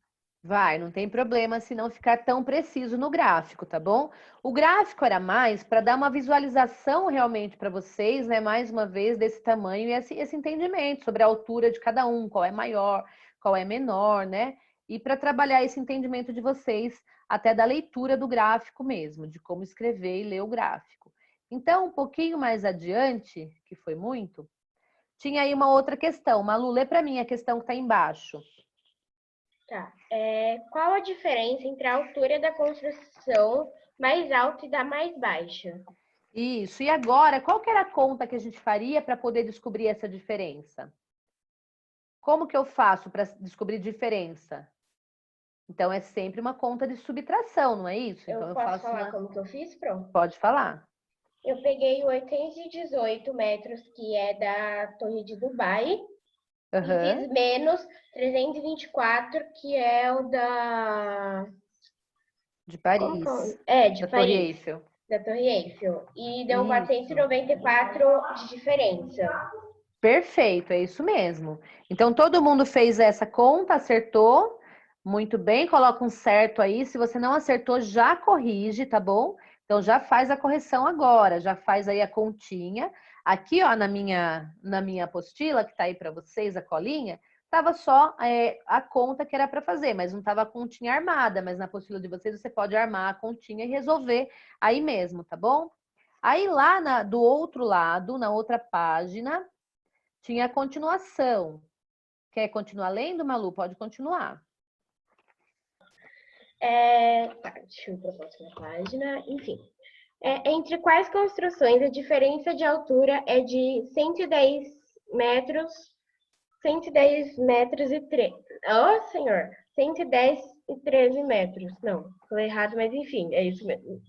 Vai, não tem problema se não ficar tão preciso no gráfico, tá bom? O gráfico era mais para dar uma visualização realmente para vocês, né? Mais uma vez, desse tamanho e esse entendimento sobre a altura de cada um, qual é maior, qual é menor, né? E para trabalhar esse entendimento de vocês, até da leitura do gráfico mesmo, de como escrever e ler o gráfico. Então, um pouquinho mais adiante, que foi muito, tinha aí uma outra questão. Malu, lê para mim a questão que está embaixo. Tá. Qual a diferença entre a altura da construção mais alta e da mais baixa? Isso. E agora, qual que era a conta que a gente faria para poder descobrir essa diferença? Como que eu faço para descobrir diferença? Então, é sempre uma conta de subtração, não é isso? Então, Eu eu posso faço falar como que eu fiz, Pro? Pode falar. Eu peguei 818 metros, que é da Torre de Dubai, e Aham. fiz menos 324, que é o De Como que Paris. de Da Torre Paris, Eiffel. da Torre Eiffel. E deu Isso. 494 de diferença. Perfeito, é isso mesmo. Então, todo mundo fez essa conta, acertou. Muito bem, coloca um certo aí. Se você não acertou, já corrige, tá bom? Então, já faz a correção agora, já faz aí a continha. Aqui, ó, na minha apostila, que tá aí para vocês, a colinha, tava só a conta que era para fazer, mas não tava a continha armada. Mas na apostila de vocês, você pode armar a continha e resolver aí mesmo, tá bom? Aí lá do outro lado, na outra página, tinha a continuação. Quer continuar lendo, Malu? Pode continuar. Deixa eu ir para a próxima página. Enfim. Entre quais construções a diferença de altura é de 110 metros, 110 metros e 13. Oh, senhor! 110 e 13 metros. Não, falei errado, mas enfim, é isso mesmo.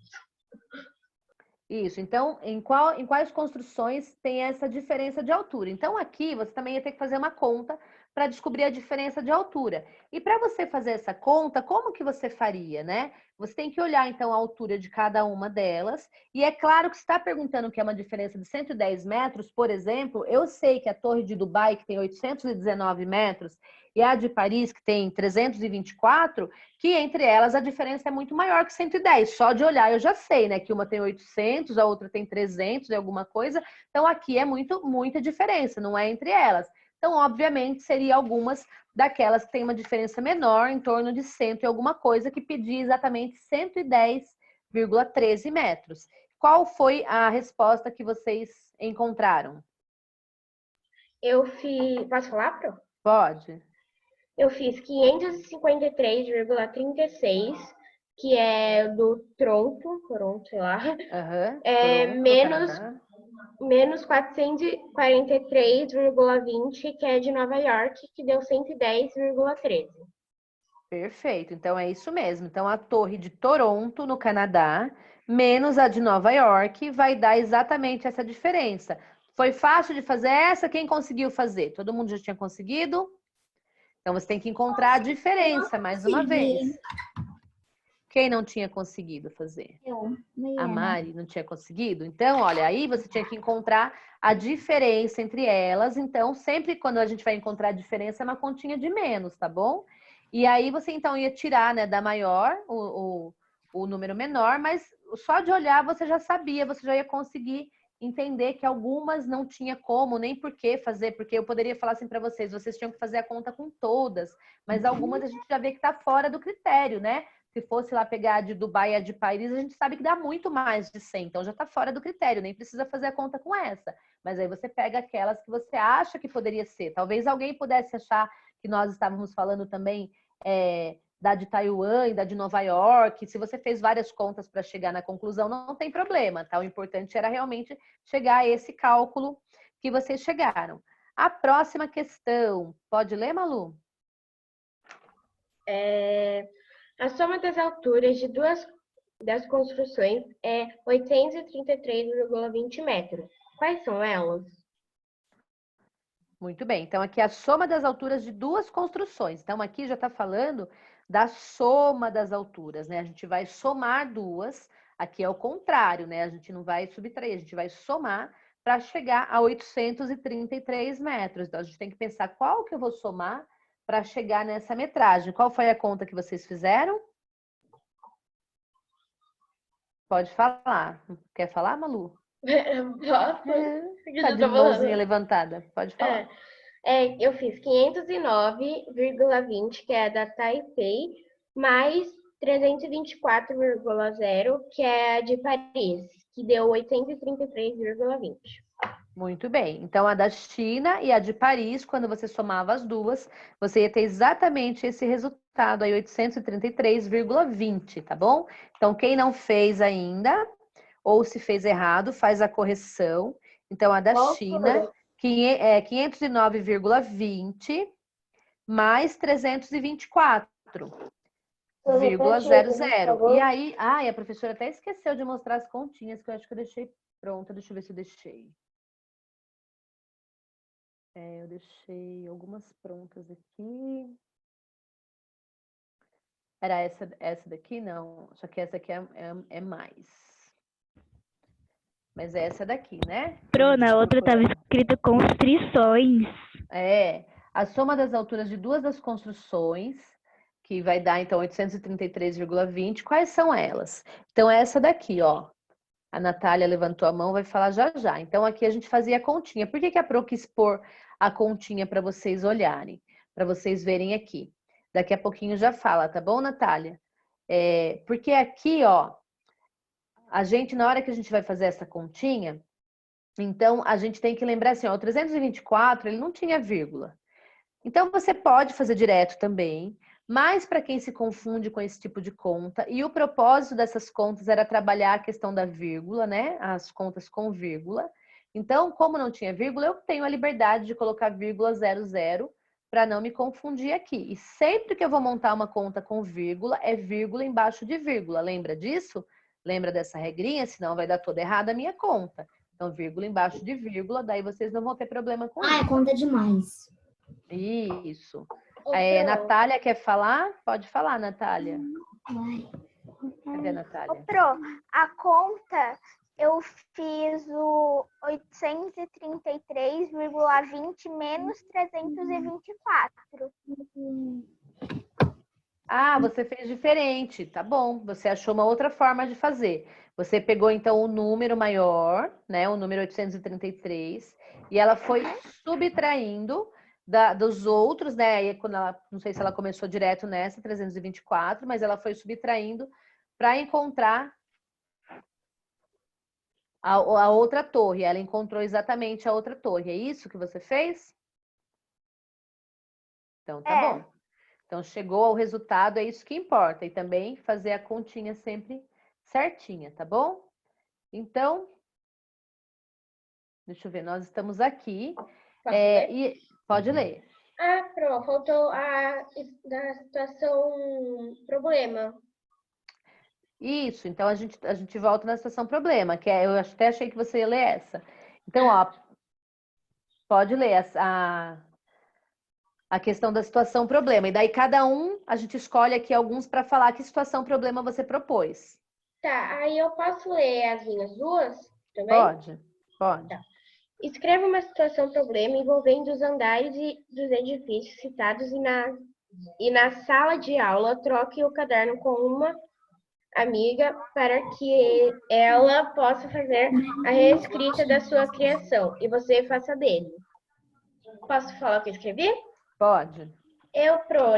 Isso. Então, em quais construções tem essa diferença de altura? Então, aqui você também ia ter que fazer uma conta para descobrir a diferença de altura. E para você fazer essa conta, como que você faria, né? Você tem que olhar, então, a altura de cada uma delas. E é claro que você está perguntando que é uma diferença de 110 metros, por exemplo, eu sei que a Torre de Dubai, que tem 819 metros, e a de Paris, que tem 324, que entre elas a diferença é muito maior que 110. Só de olhar eu já sei, né? Que uma tem 800, a outra tem 300 e alguma coisa. Então, aqui é muita diferença, não é entre elas. Então, obviamente, seria algumas daquelas que têm uma diferença menor, em torno de 100 e alguma coisa, que pedia exatamente 110,13 metros. Qual foi a resposta que vocês encontraram? Eu fiz. Posso falar, Pro? Pode. Eu fiz 553,36, que é do Toronto, sei lá. Uhum. Menos 443,20, que é de Nova York, que deu 110,13. Perfeito, então é isso mesmo. Então a torre de Toronto, no Canadá, menos a de Nova York, vai dar exatamente essa diferença. Foi fácil de fazer essa? Quem conseguiu fazer? Todo mundo já tinha conseguido? Então você tem que encontrar a diferença mais uma vez. Quem não tinha conseguido fazer? A Mari não tinha conseguido? Então, olha, aí você tinha que encontrar a diferença entre elas. Então, sempre quando a gente vai encontrar a diferença, é uma continha de menos, tá bom? E aí você, então, ia tirar, né, da maior o número menor, mas só de olhar você já sabia, você já ia conseguir entender que algumas não tinha como, nem por que fazer, porque eu poderia falar assim para vocês tinham que fazer a conta com todas, mas algumas a gente já vê que está fora do critério, né? Se fosse lá pegar a de Dubai e a de Paris, a gente sabe que dá muito mais de 100, então já está fora do critério, nem precisa fazer a conta com essa. Mas aí você pega aquelas que você acha que poderia ser. Talvez alguém pudesse achar que nós estávamos falando também da de Taiwan e da de Nova York. Se você fez várias contas para chegar na conclusão, não tem problema, tá? O importante era realmente chegar a esse cálculo que vocês chegaram. A próxima questão, pode ler, Malu? A soma das alturas de duas das construções é 833,20 metros. Quais são elas? Muito bem. Então, aqui é a soma das alturas de duas construções. Então, aqui já está falando da soma das alturas, né? A gente vai somar duas. Aqui é o contrário, né? A gente não vai subtrair, a gente vai somar para chegar a 833 metros. Então, a gente tem que pensar qual que eu vou somar para chegar nessa metragem. Qual foi a conta que vocês fizeram? Pode falar. Quer falar, Malu? Posso? Porque Tá já de tô falando. mãozinha levantada. Pode falar. Eu fiz 509,20, que é da Taipei, mais 324,0, que é a de Paris, que deu 833,20. Muito bem. Então, a da China e a de Paris, quando você somava as duas, você ia ter exatamente esse resultado aí, 833,20, tá bom? Então, quem não fez ainda, ou se fez errado, faz a correção. Então, a da China, 509,20 mais 324,00. E aí, a professora até esqueceu de mostrar as continhas, que eu acho que eu deixei pronta. Deixa eu ver se eu deixei. Eu deixei algumas prontas aqui. Era essa daqui? Não. Só que essa aqui é mais. Mas é essa daqui, né? Pro, na outra estava escrito constrições. A soma das alturas de duas das construções, que vai dar, então, 833,20. Quais são elas? Então, é essa daqui, ó. A Natália levantou a mão, vai falar já já. Então, aqui a gente fazia a continha. Por que a Pro quis pôr a continha para vocês olharem? Para vocês verem aqui. Daqui a pouquinho já fala, tá bom, Natália? Porque aqui, ó, a gente, na hora que a gente vai fazer essa continha, então a gente tem que lembrar assim, ó, o 324, ele não tinha vírgula. Então, você pode fazer direto também, mas para quem se confunde com esse tipo de conta, e o propósito dessas contas era trabalhar a questão da vírgula, né? As contas com vírgula. Então, como não tinha vírgula, eu tenho a liberdade de colocar vírgula 00 para não me confundir aqui. E sempre que eu vou montar uma conta com vírgula, é vírgula embaixo de vírgula. Lembra disso? Lembra dessa regrinha? Senão vai dar toda errada a minha conta. Então, vírgula embaixo de vírgula, daí vocês não vão ter problema com isso. Conta demais. Isso. Ô, Natália quer falar? Pode falar, Natália. Cadê a Natália? Pro, a conta eu fiz o 833,20 menos 324. Você fez diferente, tá bom. Você achou uma outra forma de fazer. Você pegou, então, o número maior, né? O número 833, e ela foi subtraindo dos outros, né? Aí, quando ela, não sei se ela começou direto nessa, 324, mas ela foi subtraindo para encontrar a outra torre. Ela encontrou exatamente a outra torre. É isso que você fez? Então, tá bom. Então, chegou ao resultado, é isso que importa. E também fazer a continha sempre certinha, tá bom? Então, deixa eu ver, nós estamos aqui. Pode ler. Pro, faltou da situação problema. Isso, então a gente volta na situação problema, que eu até achei que você ia ler essa. Então, ó, pode ler a questão da situação problema. E daí cada um, a gente escolhe aqui alguns para falar que situação problema você propôs. Tá, aí eu posso ler as minhas duas também? Pode. Tá. Escreva uma situação problema envolvendo os andares dos edifícios citados e na sala de aula troque o caderno com uma amiga para que ela possa fazer a reescrita da sua criação e você faça dele. Posso falar o que eu escrevi? Pode.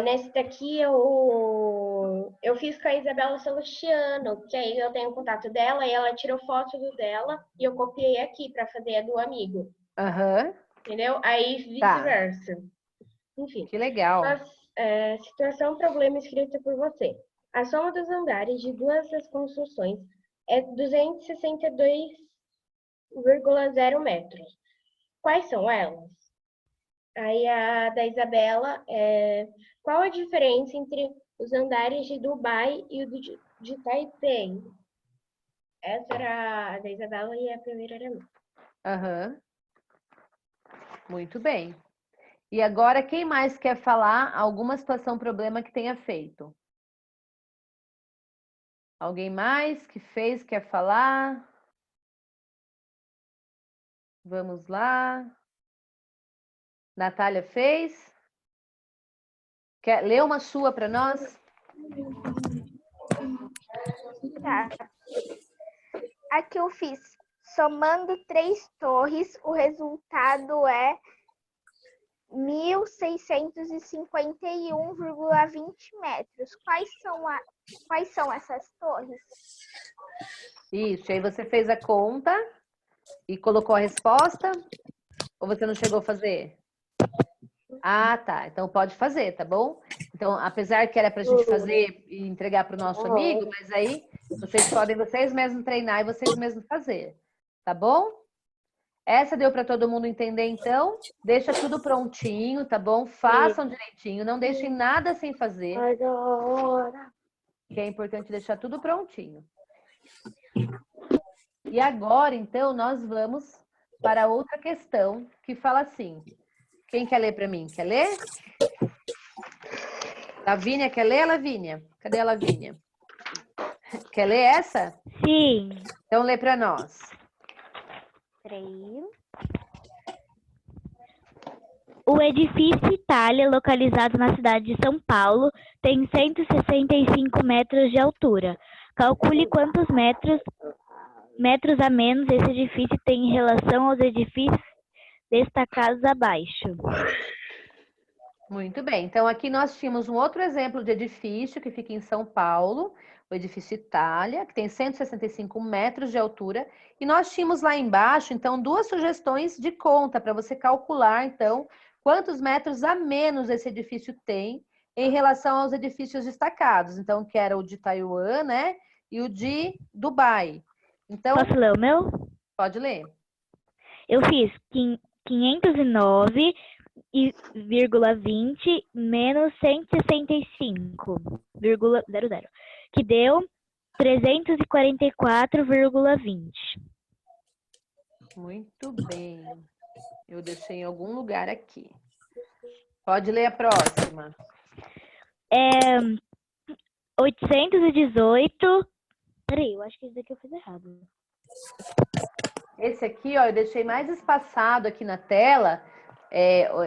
Nesse daqui eu fiz com a Isabela Celestiano, que aí eu tenho o contato dela e ela tirou foto do dela e eu copiei aqui para fazer a do amigo. Entendeu? Aí vice-versa. Enfim. Que legal. Situação problema escrita por você. A soma dos andares de duas das construções é 262,0 metros. Quais são elas? Aí a da Isabela qual a diferença entre os andares de Dubai e o de Taipei? Essa era a da Isabela e a primeira era minha. Muito bem. E agora, quem mais quer falar alguma situação problema que tenha feito? Alguém mais que fez, quer falar? Vamos lá. Natália fez? Quer ler uma sua para nós? Tá. Aqui eu fiz. Somando 3 torres, o resultado é 1.651,20 metros. Quais são essas torres? Isso, aí você fez a conta e colocou a resposta? Ou você não chegou a fazer? Ah, tá. Então pode fazer, tá bom? Então, apesar que era pra gente fazer e entregar para o nosso amigo, mas aí vocês podem vocês mesmos treinar e vocês mesmos fazer, tá bom? Essa deu para todo mundo entender, então? Deixa tudo prontinho, tá bom? Façam direitinho, não deixem nada sem fazer. Que é importante deixar tudo prontinho. E agora, então, nós vamos para outra questão que fala assim. Quem quer ler para mim? Quer ler? Lavínia, quer ler, Lavínia? Cadê a Lavínia? Quer ler essa? Sim. Então, lê para nós. O edifício Itália, localizado na cidade de São Paulo, tem 165 metros de altura. Calcule quantos metros a menos esse edifício tem em relação aos edifícios destacados abaixo. Muito bem. Então, aqui nós tínhamos um outro exemplo de edifício que fica em São Paulo, o edifício Itália, que tem 165 metros de altura. E nós tínhamos lá embaixo, então, duas sugestões de conta para você calcular, então, quantos metros a menos esse edifício tem em relação aos edifícios destacados. Então, que era o de Taiwan, né? E o de Dubai. Então, Posso ler o meu? pode ler. Eu fiz 509,20 menos 165,00, que deu 344,20. Muito bem. Eu deixei em algum lugar aqui. Pode ler a próxima. 818. Peraí, eu acho que esse daqui eu fiz errado. Esse aqui, ó, eu deixei mais espaçado aqui na tela,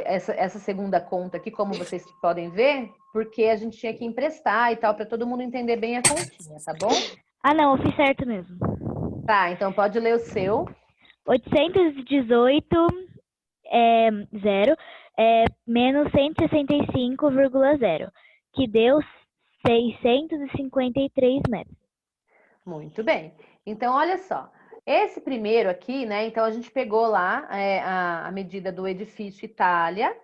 essa segunda conta aqui, como vocês podem ver, porque a gente tinha que emprestar e tal, para todo mundo entender bem a continha, tá bom? Ah, não, eu fiz certo mesmo. Tá, então pode ler o seu. 818, menos 165,0, que deu 653 metros. Muito bem. Então, olha só. Esse primeiro aqui, né? Então, a gente pegou lá a medida do edifício Itália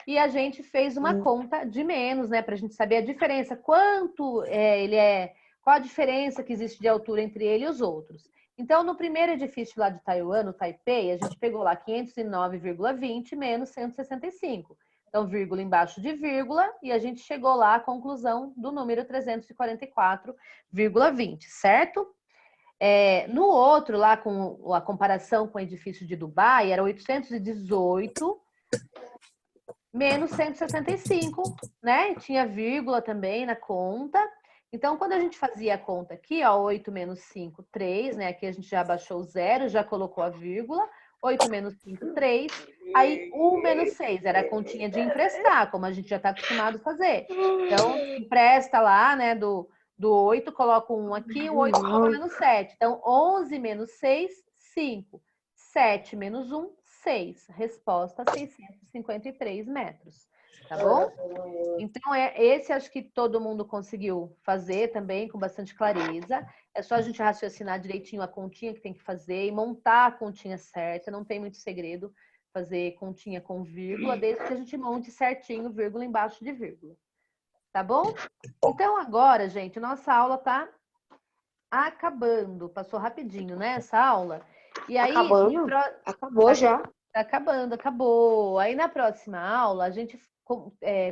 e a gente fez uma conta de menos, né? Para a gente saber a diferença. Quanto ele é... Qual a diferença que existe de altura entre ele e os outros. Então, no primeiro edifício lá de Taiwan, no Taipei, a gente pegou lá 509,20 menos 165. Então, vírgula embaixo de vírgula, e a gente chegou lá à conclusão do número 344,20, certo? No outro, lá com a comparação com o edifício de Dubai, era 818 menos 165, né? Tinha vírgula também na conta. Então, quando a gente fazia a conta aqui, ó, 8 menos 5, 3, né? Aqui a gente já baixou o zero, já colocou a vírgula. 8 menos 5, 3. Aí, 1 menos 6 era a continha de emprestar, como a gente já está acostumado a fazer. Então, empresta lá, né, do 8, coloca um aqui, o 8 coloca no 7. Então, 11 menos 6, 5. 7 menos 1, 6. Resposta, 653 metros. Tá bom? Então, esse acho que todo mundo conseguiu fazer também com bastante clareza. É só a gente raciocinar direitinho a continha que tem que fazer e montar a continha certa. Não tem muito segredo fazer continha com vírgula, desde que a gente monte certinho, vírgula embaixo de vírgula. Tá bom? Então, agora, gente, nossa aula tá acabando. Passou rapidinho, né, essa aula? E aí, Acabando? Acabou já. Tá acabando, acabou. Aí, na próxima aula, a gente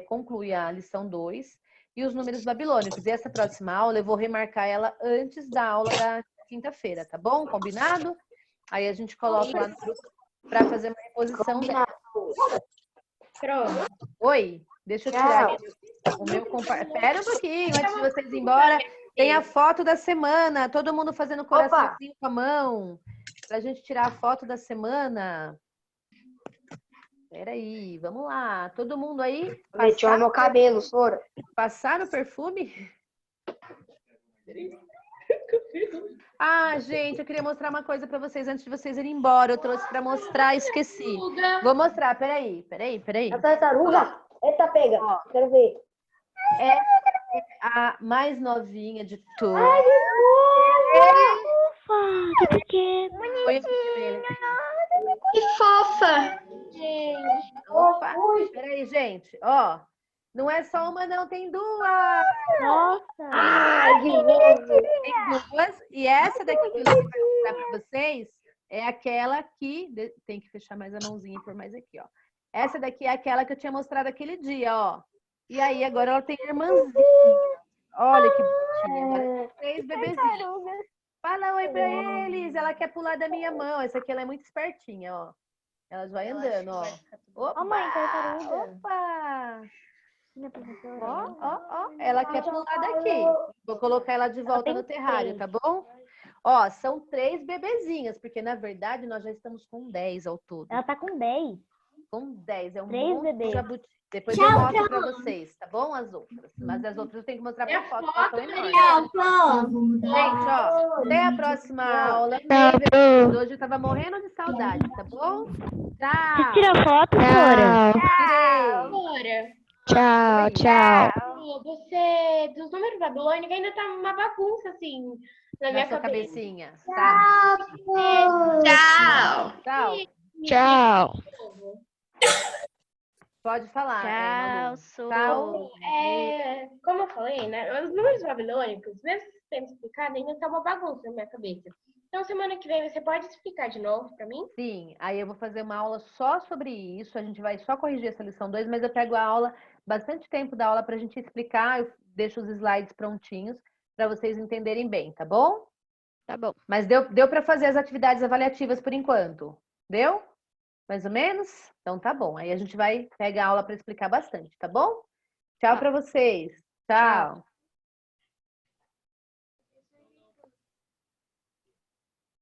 conclui a lição 2 e os números babilônicos. E essa próxima aula eu vou remarcar ela antes da aula da quinta-feira, tá bom? Combinado? Aí a gente coloca lá no grupo para fazer uma reposição dela. Pronto. Oi, deixa eu tirar aqui o meu compartilhamento. Espera um pouquinho, antes de vocês ir embora. Tem a foto da semana, todo mundo fazendo coraçãozinho com a mão. Pra gente tirar a foto da semana. Peraí, vamos lá. Todo mundo aí? Meti o meu cabelo, Sora. Passaram o perfume? Ah, gente, eu queria mostrar uma coisa pra vocês antes de vocês irem embora. Eu trouxe pra mostrar e esqueci. Vou mostrar, peraí. A tartaruga? Eita, pega. Ó. Quero ver. É a mais novinha de todas. Ufa, que pequeno. Põe aqui pra ele. Que fofa! Gente. Opa, peraí, gente. Ó, não é só uma, não, tem duas. Nossa. Ai, que fofo. Tem duas. E essa daqui que eu vou mostrar pra vocês é aquela que. Tem que fechar mais a mãozinha e pôr mais aqui, ó. Essa daqui é aquela que eu tinha mostrado aquele dia, ó. E aí, agora ela tem irmãzinha. Olha que bonitinha. Agora tem 3 bebezinhos. Fala oi pra eles. Ela quer pular da minha mão. Essa aqui ela é muito espertinha, ó. Ela vai andando, ó. Opa! mãe, tartaruga. Opa! Minha professora. Ó. Ela quer pular daqui. Vou colocar ela de volta no terrário, tá bom? Ó, são 3 bebezinhas, porque na verdade nós já estamos com 10 ao todo. Ela tá com 10. Com 10, é um 3 monte bebês. de jabuti. Depois eu mostro pra vocês, tá bom? As outras. Mas as outras eu tenho que mostrar por foto, porque elas são enormes. Gente, ó, até a próxima aula. Hoje eu tava morrendo de saudade, tá bom? Tchau! Você tira foto, Sora? Tirei! Agora, Tchau, tchau. você, dos números babilônicos, ainda tá uma bagunça, assim, na minha Na sua cabeça. cabecinha. Tá. Tchau! Tchau. Tchau. Pode falar. Malu. Tchau, Tchau. Como eu falei, né? Os números babilônicos, mesmo sendo explicado, ainda tá uma bagunça na minha cabeça. Então, semana que vem, você pode explicar de novo pra mim? Sim, aí eu vou fazer uma aula só sobre isso. A gente vai só corrigir essa lição 2, mas eu pego a aula, bastante tempo da aula pra gente explicar. Eu deixo os slides prontinhos para vocês entenderem bem, tá bom? Tá bom. Mas deu para fazer as atividades avaliativas por enquanto? Deu? Mais ou menos? Então tá bom. Aí a gente vai pegar a aula para explicar bastante, tá bom? Tchau para vocês. Tchau.